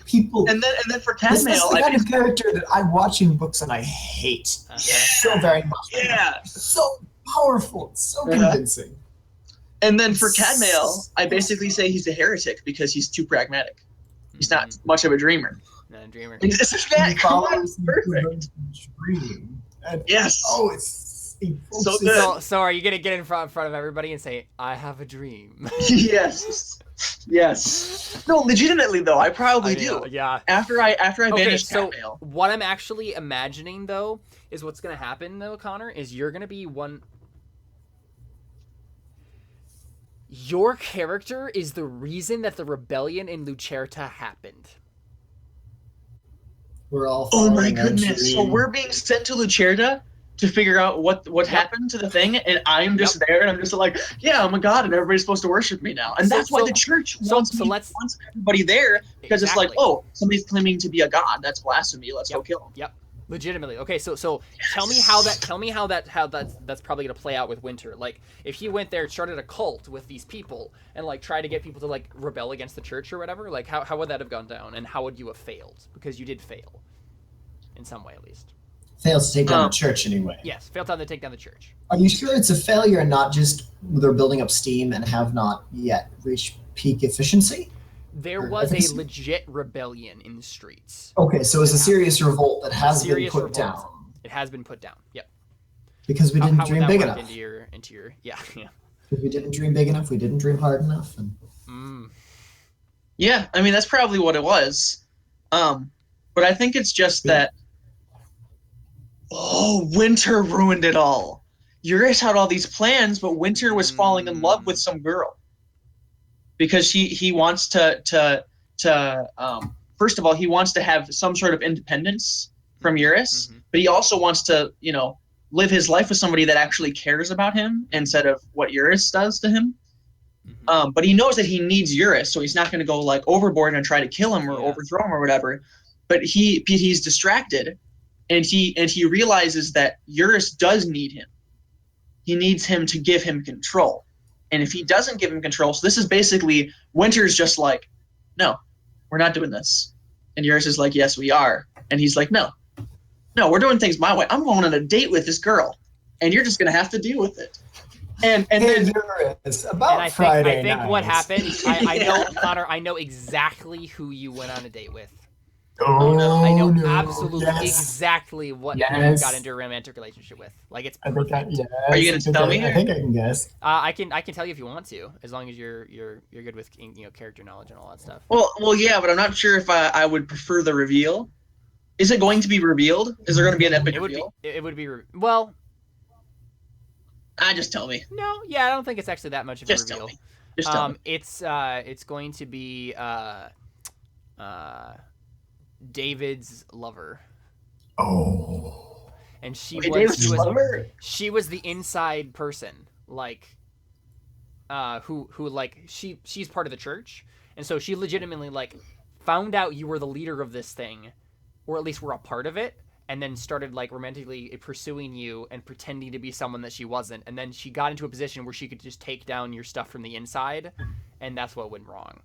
People, And then for this Cadmail, is the kind of character that I watch in books and I hate so very much. Yeah. So powerful, so convincing. And then for Cadmail, I basically say he's a heretic because he's too pragmatic. He's not much of a dreamer. Not a dreamer. This is that perfect. Dream. And, Yes. Oh, it's So good. So are you gonna get in front of everybody and say, "I have a dream"? Yes. Yes. No, legitimately though, I probably do. Yeah. After I Okay, banish so Cadmail. what I'm actually imagining though is what's gonna happen though, Connor, is you're gonna be one. Your character is the reason that the rebellion in Lucerta happened. We're all. Oh my following our goodness! So dream. we're being sent to Lucerta to figure out what happened to the thing, and I'm just there, and I'm just like, yeah, I'm a god, and everybody's supposed to worship me now, and that's why the church wants everybody there, because it's like, oh, somebody's claiming to be a god, that's blasphemy. Let's go kill him. Yep. Legitimately. Okay, so tell me how that's probably gonna play out with Winter. Like, if he went there, started a cult with these people, and like tried to get people to like rebel against the church or whatever, like how would that have gone down, and how would you have failed? Because you did fail, in some way at least. Fails to take down the church anyway. Yes, failed to take down the church. Are you sure it's a failure and not just they're building up steam and have not yet reached peak efficiency? There was a legit rebellion in the streets. Okay, so it's a serious revolt that has been put down. It has been put down. Yep. Because we didn't dream big enough. Into your yeah. Because we didn't dream big enough. We didn't dream hard enough. And... Yeah, I mean that's probably what it was. But I think it's just that. Oh, Winter ruined it all. Eurus had all these plans, but Winter was falling in love with some girl. Because he wants to first of all, he wants to have some sort of independence from Eurus, but he also wants to, live his life with somebody that actually cares about him instead of what Eurus does to him. But he knows that he needs Eurus, so he's not going to go like overboard and try to kill him or overthrow him or whatever. But he's distracted, and he realizes that Eurus does need him. He needs him to give him control. And if he doesn't give him control, so this is basically Winter's just like, no, we're not doing this. And Eurus is like, yes, we are. And he's like, no, we're doing things my way. I'm going on a date with this girl, and you're just going to have to deal with it. And then Eurus, about Friday I think night. what happened, I know, Connor, I know exactly who you went on a date with. Oh, no. I know absolutely exactly what you got into a romantic relationship with. Like, it's perfect. Are you going to tell me? I think I can guess. I can tell you if you want to, as long as you're good with character knowledge and all that stuff. Well, yeah, but I'm not sure if I would prefer the reveal. Is it going to be revealed? Is there going to be an epic reveal? It would be well. Just tell me. No, yeah, I don't think it's actually that much of a reveal. Tell me. Just tell me. It's going to be David's lover. Oh. And she was the inside person, like who like she's part of the church, and so she legitimately like found out you were the leader of this thing, or at least were a part of it, and then started like romantically pursuing you and pretending to be someone that she wasn't, and then she got into a position where she could just take down your stuff from the inside, and that's what went wrong.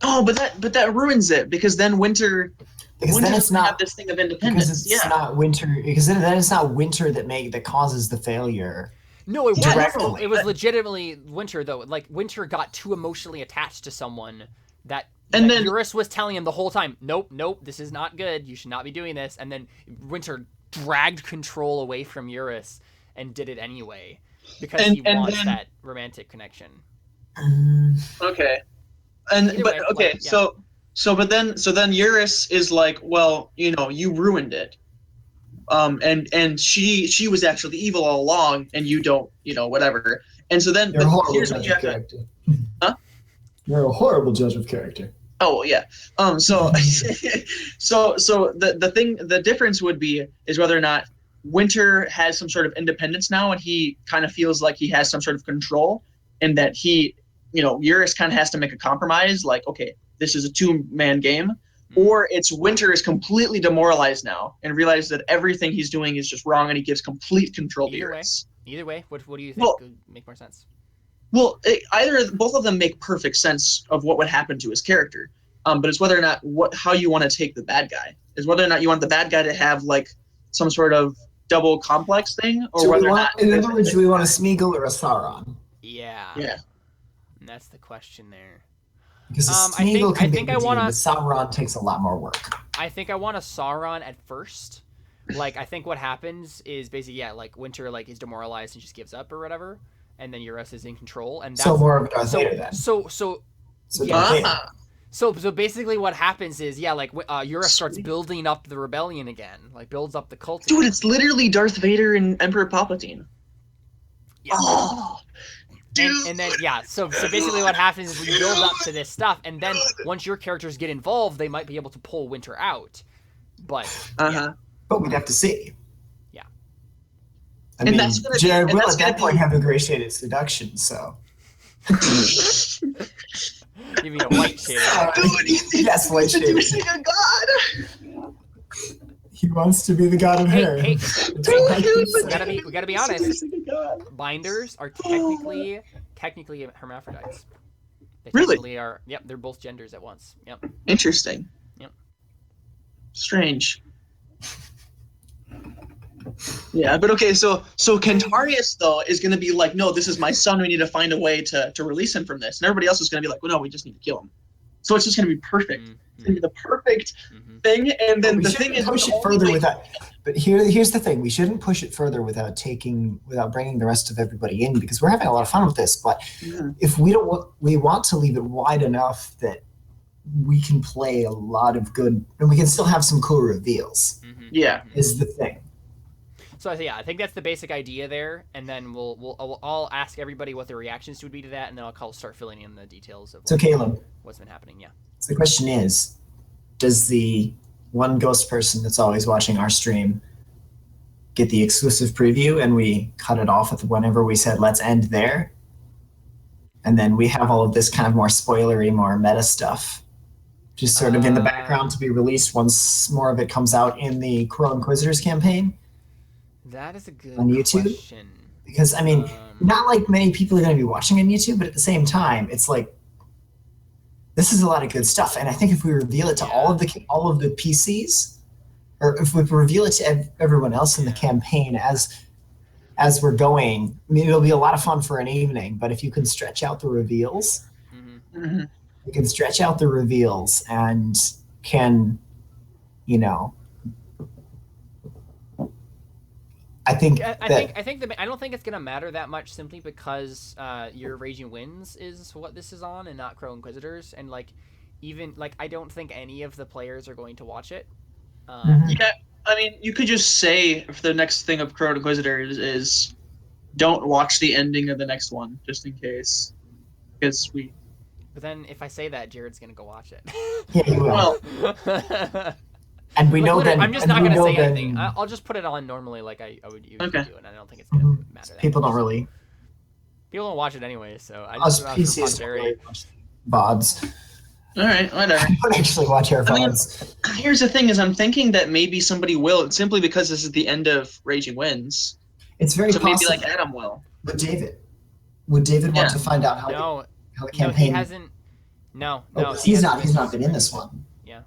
Oh, but that ruins it, because then Winter then it's not have this thing of independence. Because it's not Winter. Because then it's not Winter that causes the failure. No, it was. It was legitimately Winter though. Like Winter got too emotionally attached to someone that then Eurus was telling him the whole time, nope, this is not good. You should not be doing this. And then Winter dragged control away from Eurus and did it anyway because he wants that romantic connection. Okay. So then Eurus is like, well, you ruined it. And she was actually evil all along, and you don't, whatever. And so then here's what you have to. You're a horrible judge of character. Oh yeah. So the difference would be is whether or not Winter has some sort of independence now, and he kind of feels like he has some sort of control, and that Eurus kind of has to make a compromise. Like, okay, this is a 2-man game, or it's Winter is completely demoralized now and realizes that everything he's doing is just wrong, and he gives complete control to Eurus. Either way, what do you think would make more sense? Well, both of them make perfect sense of what would happen to his character. But it's whether or not how you want to take the bad guy. Is whether or not you want the bad guy to have like some sort of double complex thing, or So whether or not. in other words, do we want a Smeagol or a Sauron? Yeah. Yeah. And that's the question there. Because Smeagol can be redeemed, but Sauron takes a lot more work. I think I want a Sauron at first. Like, I think what happens is basically, like Winter is demoralized and just gives up or whatever, and then Eurus is in control, and that's so more of a Darth Vader then. So basically what happens is, Eurus starts building up the rebellion again, builds up the cult again. Dude, it's literally Darth Vader and Emperor Palpatine. Yeah. Oh, dude. And then, so basically what happens is we build up to this stuff, and then once your characters get involved, they might be able to pull Winter out. But, But we'd have to see. Yeah. I mean, Jared will at that point have ingratiated seduction, so... You mean a white shade? Yes, white shade. A god. He wants to be the god of hair. Hey, we gotta be honest. Binders are technically hermaphrodites. They really are. Yep, they're both genders at once. Yep. Interesting. Yep. Strange. Yeah, but okay, so Kentarius though is gonna be like, no, this is my son. We need to find a way to release him from this, and everybody else is gonna be like, well, no, we just need to kill him. So it's just gonna be perfect. Mm-hmm. It's gonna be the perfect thing, and then the thing is, push it further without. But here's the thing: we shouldn't push it further without bringing the rest of everybody in, because we're having a lot of fun with this. But if we want to leave it wide enough that we can play a lot of good, and we can still have some cool reveals. Mm-hmm. Yeah, is the thing. So I think that's the basic idea there, and then I'll ask everybody what their reactions would be to that, and then I'll start filling in the details of Caleb, what's been happening. Yeah. So the question is, does the one ghost person that's always watching our stream get the exclusive preview, and we cut it off at whenever we said let's end there, and then we have all of this kind of more spoilery, more meta stuff, just sort of in the background to be released once more of it comes out in the Crow Inquisitors campaign? That is a good on YouTube question. Because I mean, not like many people are going to be watching on YouTube, but at the same time, it's like this is a lot of good stuff. And I think if we reveal it to all of the PCs, or if we reveal it to everyone else in the campaign as we're going, I mean, it'll be a lot of fun for an evening. But if you can stretch out the reveals, you can stretch out the reveals and can, I don't think it's gonna matter that much, simply because your Raging Winds is what this is on, and not Crow Inquisitors, and I don't think any of the players are going to watch it. Yeah, I mean, you could just say if the next thing of Crow Inquisitors is don't watch the ending of the next one, just in case, because we. But then if I say that, Jared's gonna go watch it. Yeah, he will. Well. And we know that I'm just not gonna say anything. I'll just put it on normally, like I would usually do, and I don't think it's gonna matter. People don't really. People don't watch it anyway, so I just PCs watch VODs. All right, whatever. I don't actually watch our VODs. I mean, here's the thing: is I'm thinking that maybe somebody will, simply because this is the end of Raging Winds. It's very possible. Maybe like Adam will. But would David want to find out how the campaign? No, he hasn't. No. He's not been in this one. Yeah.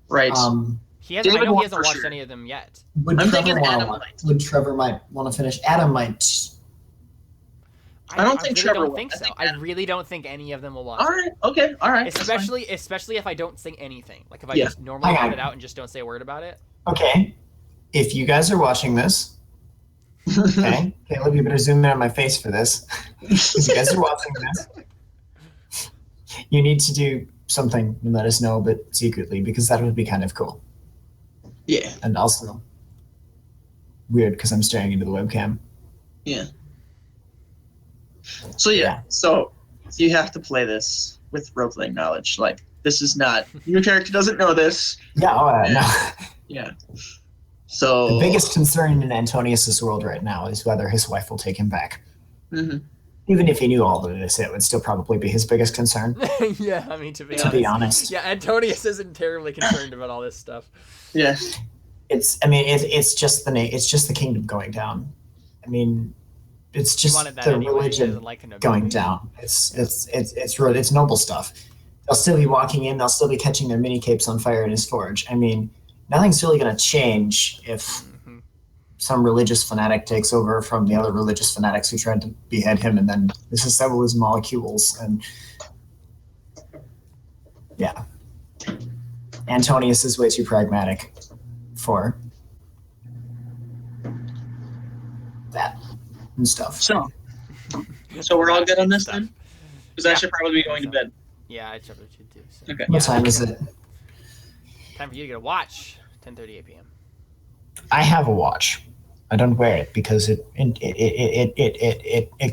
Right. I know he hasn't watched any of them yet. Would Trevor might want to finish? Adam might. I don't think Trevor will. Think so. I really don't think any of them will watch. All right. Okay. All right. Especially if I don't say anything. Like if I just normally put it out and just don't say a word about it. Okay. If you guys are watching this, okay, Caleb, you better zoom in on my face for this. If you guys are watching this, you need to do something and let us know, but secretly, because that would be kind of cool. Yeah. And also weird because I'm staring into the webcam. Yeah. So so you have to play this with role-playing knowledge. Like This is not your character doesn't know this. Yeah, no. Yeah. So The biggest concern in Antonius's world right now is whether his wife will take him back. Mm-hmm. Even if he knew all of this, it would still probably be his biggest concern. Yeah, I mean, to be honest. Yeah, Antonius isn't terribly concerned about all this stuff. Yeah. It's just the kingdom going down. I mean, it's just the anyway. religion Like going down. It's noble stuff. They'll still be walking in. They'll still be catching their mini capes on fire in his forge. I mean, nothing's really going to change if some religious fanatic takes over from the other religious fanatics who tried to behead him and then disassemble his molecules. And yeah, Antonius is way too pragmatic for that and stuff. So we're all good on this then? Because I should probably be going to bed. Yeah, I probably should too. So. Okay. What time is it? Time for you to get a watch. 10:38 p.m. I have a watch. I don't wear it because it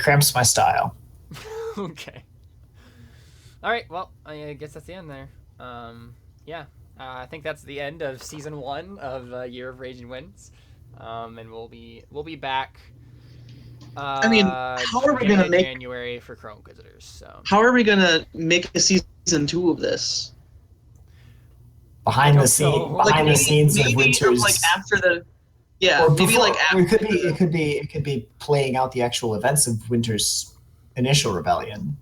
cramps my style. Okay. All right. Well, I guess that's the end there. Yeah. I think that's the end of season 1 of Year of Raging Winds. And we'll be back. I mean, how are we gonna make January for Chrome Inquisitors? So how are we gonna make a season 2 of this? Behind the scenes of Winter's, like after the, yeah, or maybe before, like after. It could be playing out the actual events of Winter's initial rebellion.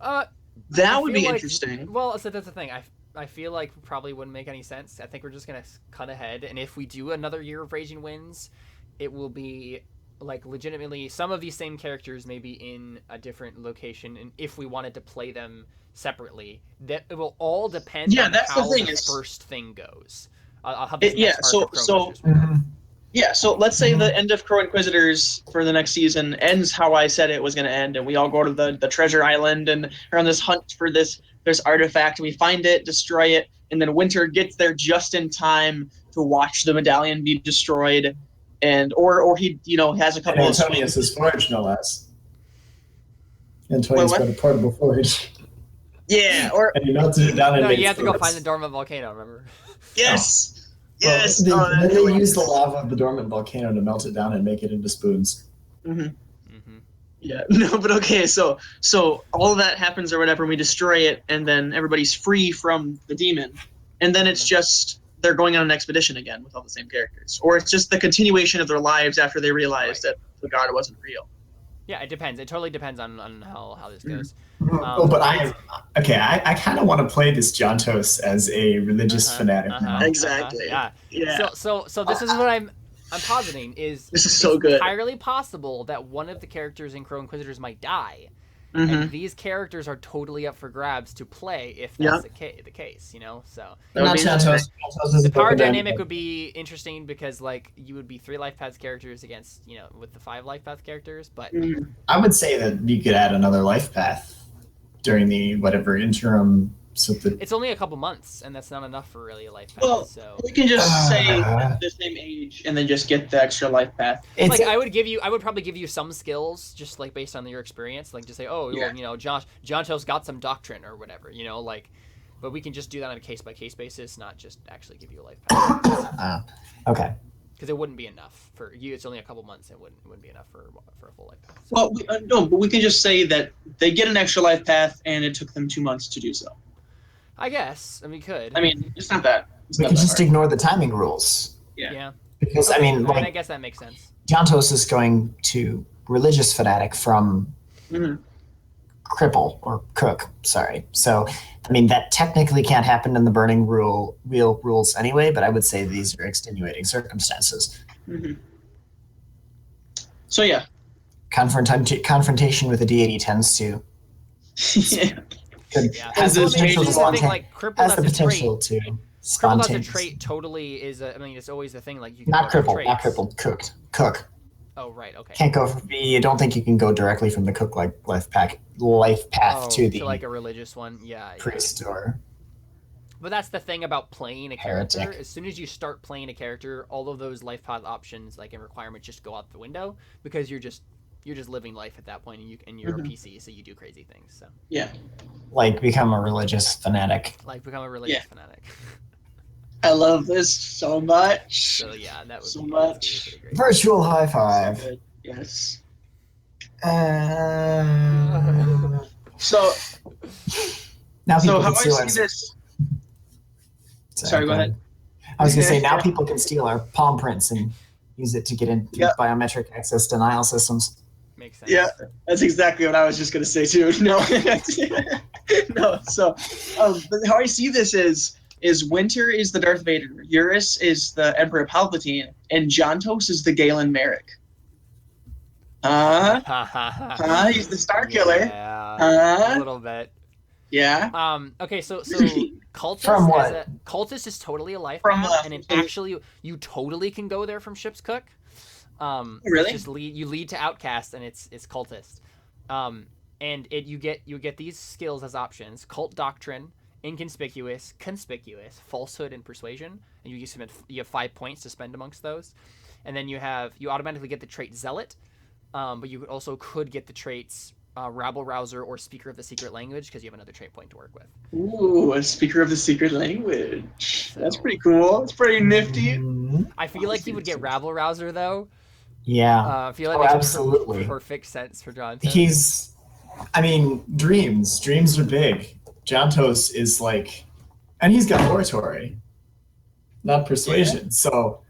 That would be interesting. Well, so that's the thing. I feel like probably wouldn't make any sense. I think we're just gonna cut ahead, and if we do another Year of Raging Winds, it will be like legitimately some of these same characters may be in a different location, and if we wanted to play them separately, that it will all depend on how the first thing goes. So let's say the end of Crow Inquisitors for the next season ends how I said it was going to end, and we all go to the treasure island and are on this hunt for this artifact, and we find it, destroy it, and then Winter gets there just in time to watch the medallion be destroyed, and or he has a couple of Antonius's forge, no less. Antonius got a portable forge. Yeah, and he melted it down. No, you have to go find the dormant volcano. Remember? Yes. Yes. Then they use the lava of the dormant volcano to melt it down and make it into spoons. Mm-hmm. Mm-hmm. Yeah. No, but okay. So all of that happens or whatever, and we destroy it, and then everybody's free from the demon, and then it's just they're going on an expedition again with all the same characters, or it's just the continuation of their lives after they realize that the god wasn't real. Yeah, it depends. It totally depends on how this goes. But I kind of want to play this Jontos as a religious fanatic now. Exactly. Yeah. So this is what I'm positing is this is so good. Entirely possible that one of the characters in Crow Inquisitors might die. And these characters are totally up for grabs to play if that's the case, So the power dynamic would be interesting because you would be 3 life paths characters against with the 5 life path characters, but I would say that you could add another life path during the whatever interim. So it's only a couple months, and that's not enough for really a life path. Well, so we can just say the same age and then just get the extra life path. I would probably give you some skills just based on your experience, just say, Jontos got some doctrine or whatever, but we can just do that on a case by case basis, not just actually give you a life path. Okay. Because it wouldn't be enough for you. It's only a couple months. It wouldn't be enough for a full life path. So. Well, no, but we can just say that they get an extra life path, and it took them 2 months to do so. I guess. We could. I mean, it's not that. We can just ignore the timing rules. Yeah. Because, I guess that makes sense. Jontos is going to religious fanatic from cripple or cook, sorry. So, that technically can't happen in the burning wheel rules anyway, but I would say these are extenuating circumstances. Mm-hmm. So, yeah. Confrontation with a deity tends to... Has the potential to crippled as a trait totally is it's always the thing you can not crippled, cook. Oh right, okay. Can't go I don't think you can go directly from the cook life path to the a religious one, priest or. But that's the thing about playing a character. Heretic. As soon as you start playing a character, all of those life path options and requirements just go out the window because you're just you're just living life at that point, and you're a PC, so you do crazy things. So Yeah. Like become a religious fanatic. like become a religious fanatic. I love this so much. So yeah, that would So be much. pretty great. Virtual high five. So good. Yes. Uh, So now people how can I steal see our. this. Sorry, Go ahead. I was going to say now people can steal our palm prints and use it to get in through Yeah. biometric access denial systems. Makes sense. Yeah, that's exactly what I was just going to say too. No, no. So, but how I see this is Winter is the Darth Vader, Eurus is the Emperor Palpatine, and Jontos is the Galen Merrick. He's the Star Killer. Yeah, a little bit. Yeah. Okay, so cultist From what? Cultist is totally a life From, path, and it actually you totally can go there from Ship's Cook. Really? It's just you lead to Outcast, and it's cultist. And you get these skills as options: cult doctrine, inconspicuous, conspicuous, falsehood, and persuasion. And you have 5 points to spend amongst those. And then you automatically get the trait zealot, but you also could get the traits rabble rouser or speaker of the secret language because you have another trait point to work with. Ooh, a speaker of the secret language. So, that's pretty cool. It's pretty nifty. I feel like he would get rabble rouser though. Yeah. I feel like it makes absolutely. Perfect sense for John. Dreams are big. Jontos is like, and he's got oratory, not persuasion. Yeah. So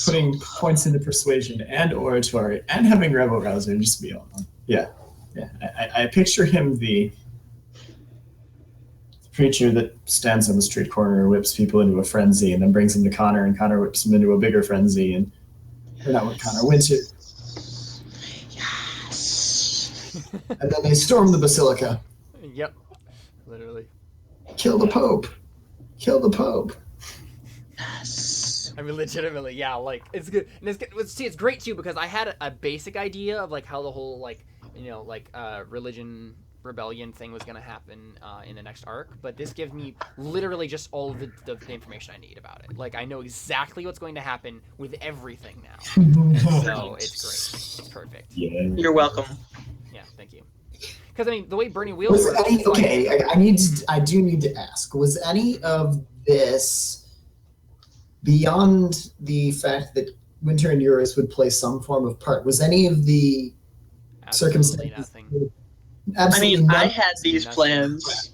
putting points into persuasion and oratory and having rebel rouser just be on. Yeah. I picture him the preacher that stands on the street corner and whips people into a frenzy and then brings them to Connor, and Connor whips them into a bigger frenzy, and or not with Connor, Winter. Yes. And then they storm the basilica. Yep. Literally. Kill the Pope. Kill the Pope. Yes. I mean, legitimately, yeah. Like, it's good. And it's great too because I had a basic idea of like how the whole religion rebellion thing was gonna happen in the next arc, but this gives me literally just all of the information I need about it. Like, I know exactly what's going to happen with everything now, and so it's great. It's perfect. Yeah. You're welcome. Yeah, thank you. Because I mean, the way Burning Wheels works. I do need to ask: was any of this beyond the fact that Winter and Eurus would play some form of part? Was any of the circumstances? Nothing. Absolutely I had these plans.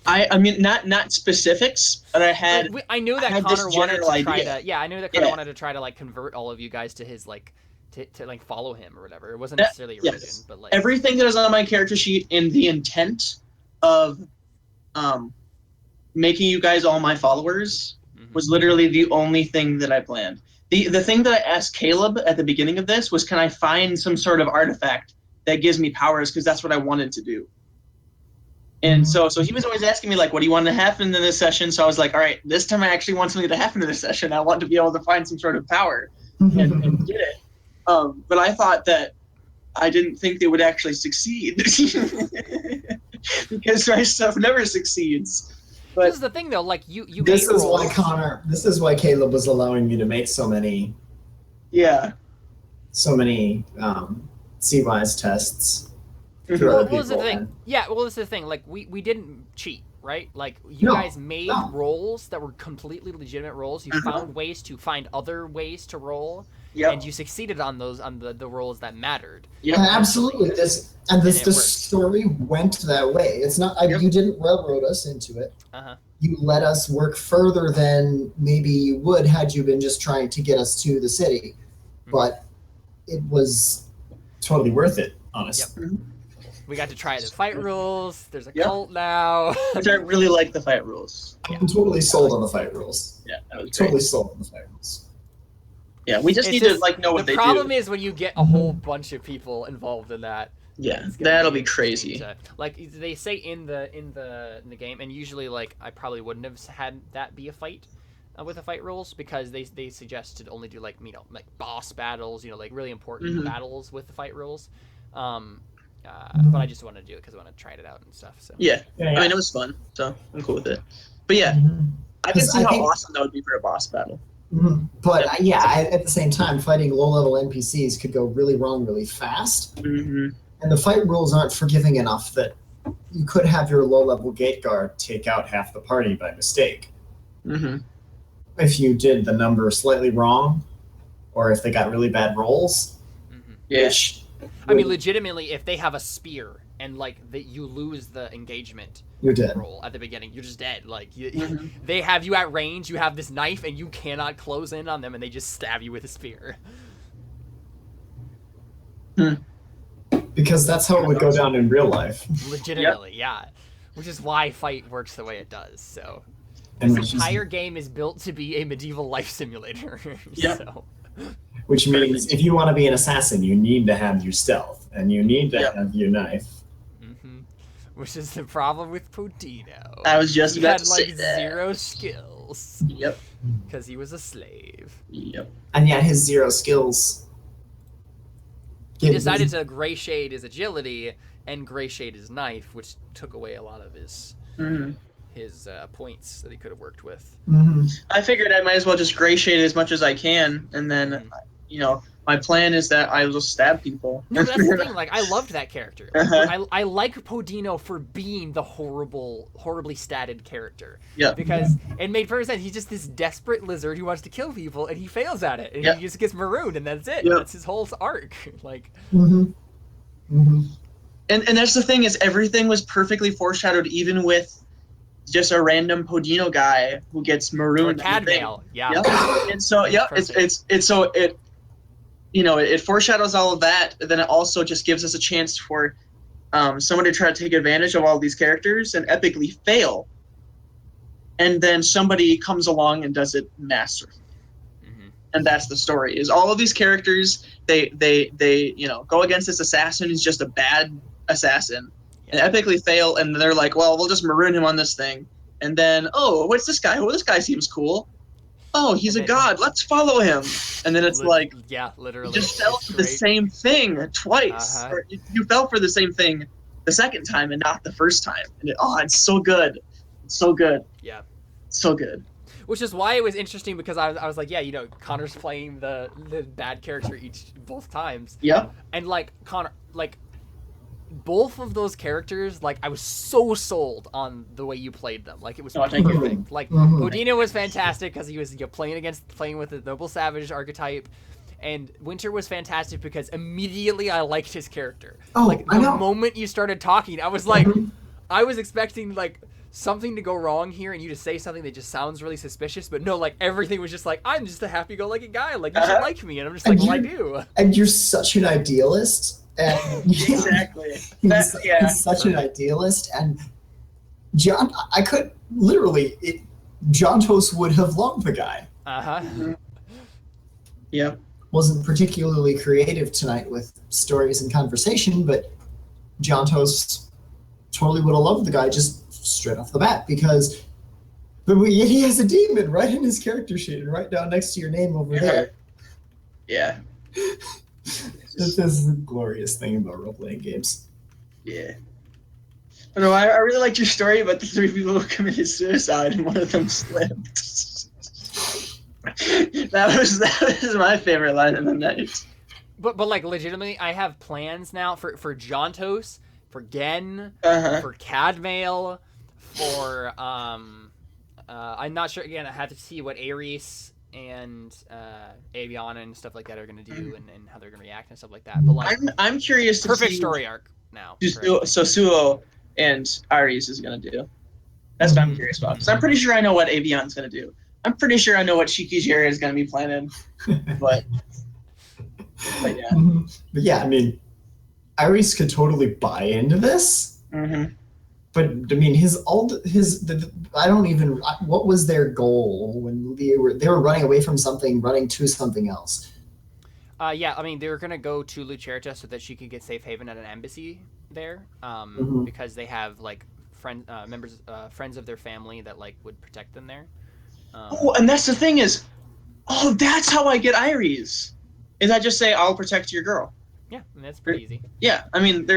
I mean, not specifics, but I knew that Connor wanted to try to. Yeah, I knew that Connor wanted to try to like convert all of you guys to his like to like follow him or whatever. It wasn't necessarily a religion, but like everything that was on my character sheet in the intent of making you guys all my followers was literally the only thing that I planned. The thing that I asked Caleb at the beginning of this was, can I find some sort of artifact that gives me powers, because that's what I wanted to do. And so he was always asking me, like, what do you want to happen in this session? So I was like, all right, this time I actually want something to happen in this session. I want to be able to find some sort of power and get it. But I thought that I didn't think they would actually succeed because my stuff never succeeds. But this is the thing, though. Like you This is why Caleb was allowing me to make so many. Yeah. So many C-wise tests. Well, this is the thing. Yeah, well, this is the thing. Like, we didn't cheat, right? Like, you guys made rolls that were completely legitimate rolls. You found ways to find other ways to roll, and you succeeded on those on the rolls that mattered. Yeah, absolutely. The story went that way. It's not you didn't railroad us into it. You let us work further than maybe you would had you been just trying to get us to the city, but it was totally worth it, honestly. Yep. We got to try the fight rules. There's a cult now. Which I really like the fight rules. I'm totally sold on the fight rules. Yeah, that was totally sold on the fight rules. Yeah, we just need to know what they do. The problem is when you get a whole bunch of people involved in that. Yeah, that'll be crazy. Like they say in the game, and usually like I probably wouldn't have had that be a fight with the fight rules, because they suggest to only do like boss battles, like really important battles with the fight rules. But I just wanted to do it because I want to try it out and stuff. So yeah. I mean, it was fun, so I'm cool with it. But yeah, I can see how awesome that would be for a boss battle. But at the same time, fighting low-level NPCs could go really wrong really fast. Mm-hmm. And the fight rules aren't forgiving enough that you could have your low-level gate guard take out half the party by mistake. Mm-hmm. If you did the number slightly wrong, or if they got really bad rolls. Yeah. I mean, legitimately, if they have a spear and like you lose the engagement you're dead. roll at the beginning, you're just dead. Like they have you at range, you have this knife, and you cannot close in on them, and they just stab you with a spear. Because that's how it would go down in real life. Legitimately, yeah. Which is why fight works the way it does. So And this entire game is built to be a medieval life simulator. So. Which means if you want to be an assassin, you need to have your stealth, and you need to have your knife. Which is the problem with Podino. I was just about to say that. that. 0 skills. Yep. Because he was a slave. Yep. And yet his 0 skills. He decided to gray shade his agility and gray shade his knife, which took away a lot of his points that he could have worked with. I figured I might as well just gray shade as much as I can, and then, my plan is that I will stab people. No, that's the thing. Like, I loved that character. I like Podino for being the horribly statted character. Yeah. Because it made perfect sense. He's just this desperate lizard who wants to kill people, and he fails at it, and he just gets marooned, and that's it. Yep. That's his whole arc. Like. And that's the thing is everything was perfectly foreshadowed, even with just a random Podino guy who gets marooned. Or Cadmail, yeah. And so it foreshadows all of that. Then it also just gives us a chance for someone to try to take advantage of all these characters and epically fail. And then somebody comes along and does it masterfully. And that's the story. Is all of these characters they go against this assassin who's just a bad assassin and epically fail, and they're like, well, we'll just maroon him on this thing. And then, oh, what's this guy? Oh, this guy seems cool. Oh, he's a god. Let's follow him. And then it's like, literally, you just fell for the same thing twice. Or you fell for the same thing the second time and not the first time. And it's so good. It's so good. Yeah. So good. Which is why it was interesting, because I was like, Connor's playing the bad character both times. Yeah. And like Connor, like both of those characters, like I was so sold on the way you played them. Like it was perfect. Like Podino was fantastic because he was playing with the noble savage archetype. And Winter was fantastic because immediately I liked his character. Like the moment you started talking, I was like, I was expecting like something to go wrong here and you to say something that just sounds really suspicious, but no, like everything was just like, I'm just a happy-go-lucky guy, like you should like me, and I'm just like, well, I do. And you're such an idealist, and exactly. He's such an idealist, and John, I could literally, John Toast would have loved the guy. Yeah. Wasn't particularly creative tonight with stories and conversation, but John Toast totally would have loved the guy just straight off the bat, because he has a demon right in his character sheet and right down next to your name over there. Yeah. This is the glorious thing about role-playing games. Yeah. No, I really liked your story about the 3 people who committed suicide and one of them slipped. that was my favorite line of the night. But like legitimately, I have plans now for Jontos, for Gen, for Cadmail, for I'm not sure. Again, I have to see what Ares and Aviana and stuff like that are going to do, and how they're going to react and stuff like that. But like, I'm curious to perfect see story arc now. So Suo and Ares is going to do. That's what I'm curious about. Because I'm pretty sure I know what Avian's going to do. I'm pretty sure I know what Shikijiri is going to be planning. But yeah. But yeah, I mean, Iris could totally buy into this. But I mean, what was their goal when they were running away from something, running to something else? Yeah, I mean, they were gonna go to Lucerta so that she could get safe haven at an embassy there, because they have like friends of their family that like would protect them there. And that's the thing is, that's how I get Iris. Is I just say I'll protect your girl. Yeah, I mean, that's pretty easy. Yeah, I mean,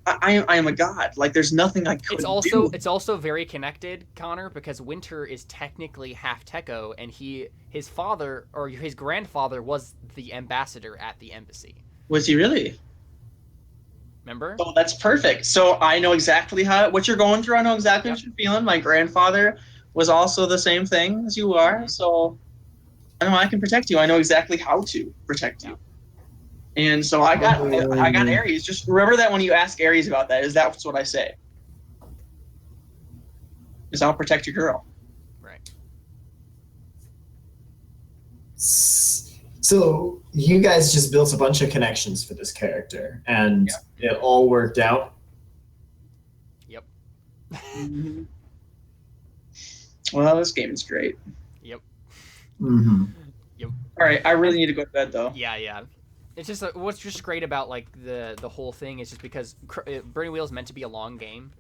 I am a god. Like, there's nothing I couldn't do. It's also very connected, Connor, because Winter is technically half Techo, and his father or his grandfather was the ambassador at the embassy. Was he really? Remember? Oh, that's perfect. So I know exactly what you're going through. I know exactly what you're feeling. My grandfather was also the same thing as you are. So I know I can protect you. I know exactly how to protect you. And so I got Aries. Just remember that when you ask Aries about that, that's what I say. Is I'll protect your girl. Right. So you guys just built a bunch of connections for this character, and it all worked out. Yep. Mm-hmm. Well, this game is great. Yep. Mm-hmm. Yep. All right, I really need to go to bed though. Yeah. It's just what's just great about like the whole thing is just because Burning Wheel is meant to be a long game,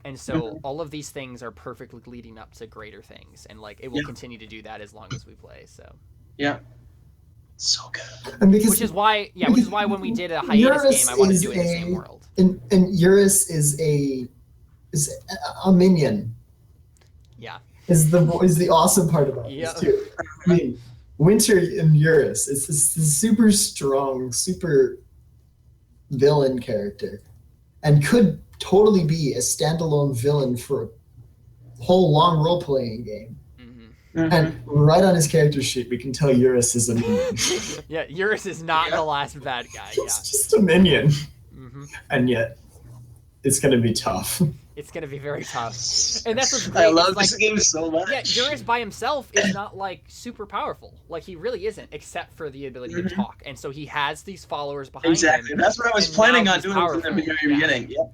and so all of these things are perfectly leading up to greater things, and like it will continue to do that as long as we play. So yeah, so good. And because, which is why when we did a hiatus game, I wanted to do it in the same world. And Eurus is a minion. Yeah. Is the awesome part about this too. I mean, Winter and Eurus is this super strong, super villain character, and could totally be a standalone villain for a whole long role playing game. Mm-hmm. And right on his character sheet, we can tell Eurus is a minion. Yeah, Eurus is not the last bad guy. Yeah. It's just a minion, and yet it's gonna be tough. It's gonna be very tough, and that's what's great. I love this game so much. Yeah, Eurus by himself is not like super powerful. Like he really isn't, except for the ability to talk. And so he has these followers behind him. Exactly. That's what I was planning on doing from the beginning. Yeah.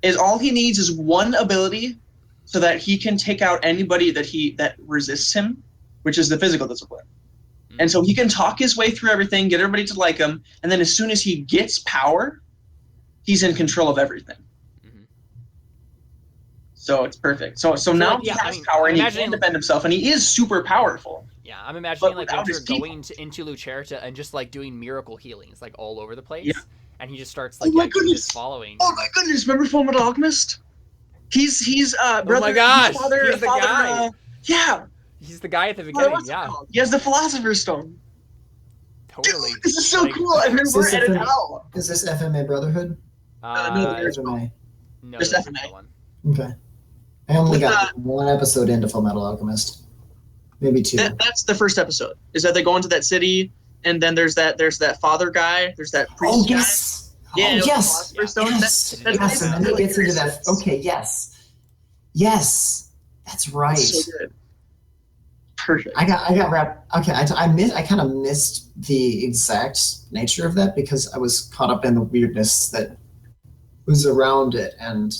Is all he needs is one ability, so that he can take out anybody that resists him, which is the physical discipline. And so he can talk his way through everything, get everybody to like him, and then as soon as he gets power, he's in control of everything. So it's perfect. So now he has power and he can defend himself, and he is super powerful. Yeah, I'm imagining like Winter going into Lucerta and just like doing miracle healings like all over the place. Yeah. And he just starts like just following. Oh my goodness! Remember Fullmetal Alchemist? He's brother. Oh my gosh! He's the guy. Yeah. He's the guy at the beginning. Yeah. He has the Philosopher's Stone. Totally. Dude, this is so cool. I remember it now. Is this FMA Brotherhood? No, there's FMA. No, there's FMA. One. Okay. I only got one episode into Fullmetal Alchemist. Maybe two. That's the first episode. Is that they go into that city, and then there's that father guy. There's that priest guy. Yes. Yeah. Yes. Yes. Yes. And then it gets into that. Okay. Yes. Yes. That's right. So good. Perfect. I got wrapped. Okay. I kind of missed the exact nature of that because I was caught up in the weirdness that was around it and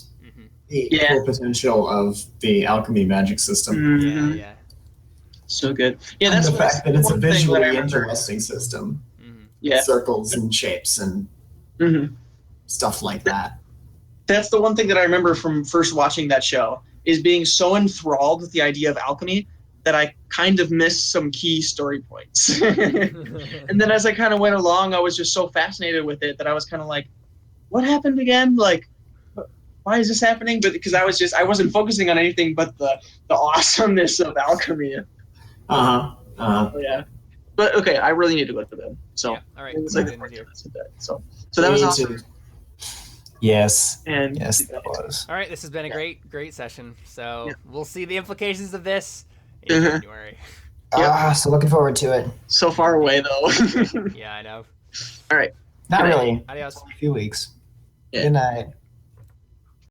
the full potential of the alchemy magic system. Mm-hmm. Yeah. So good. Yeah, and that's the fact that it's a visually interesting interesting system. Yeah. Circles and shapes and stuff like that. That's the one thing that I remember from first watching that show is being so enthralled with the idea of alchemy that I kind of missed some key story points. And then as I kind of went along, I was just so fascinated with it that I was kind of like, what happened again? Like, why is this happening? But because I wasn't focusing on anything but the awesomeness of alchemy. Yeah. But okay, I really need to go to bed. So all right. It's like so that was awesome. Yes. And yes, that was. All right, this has been a great session. So we'll see the implications of this in January. So looking forward to it. So far away though. Yeah, I know. All right. Not really. Adios. A few weeks. Yeah. Good night.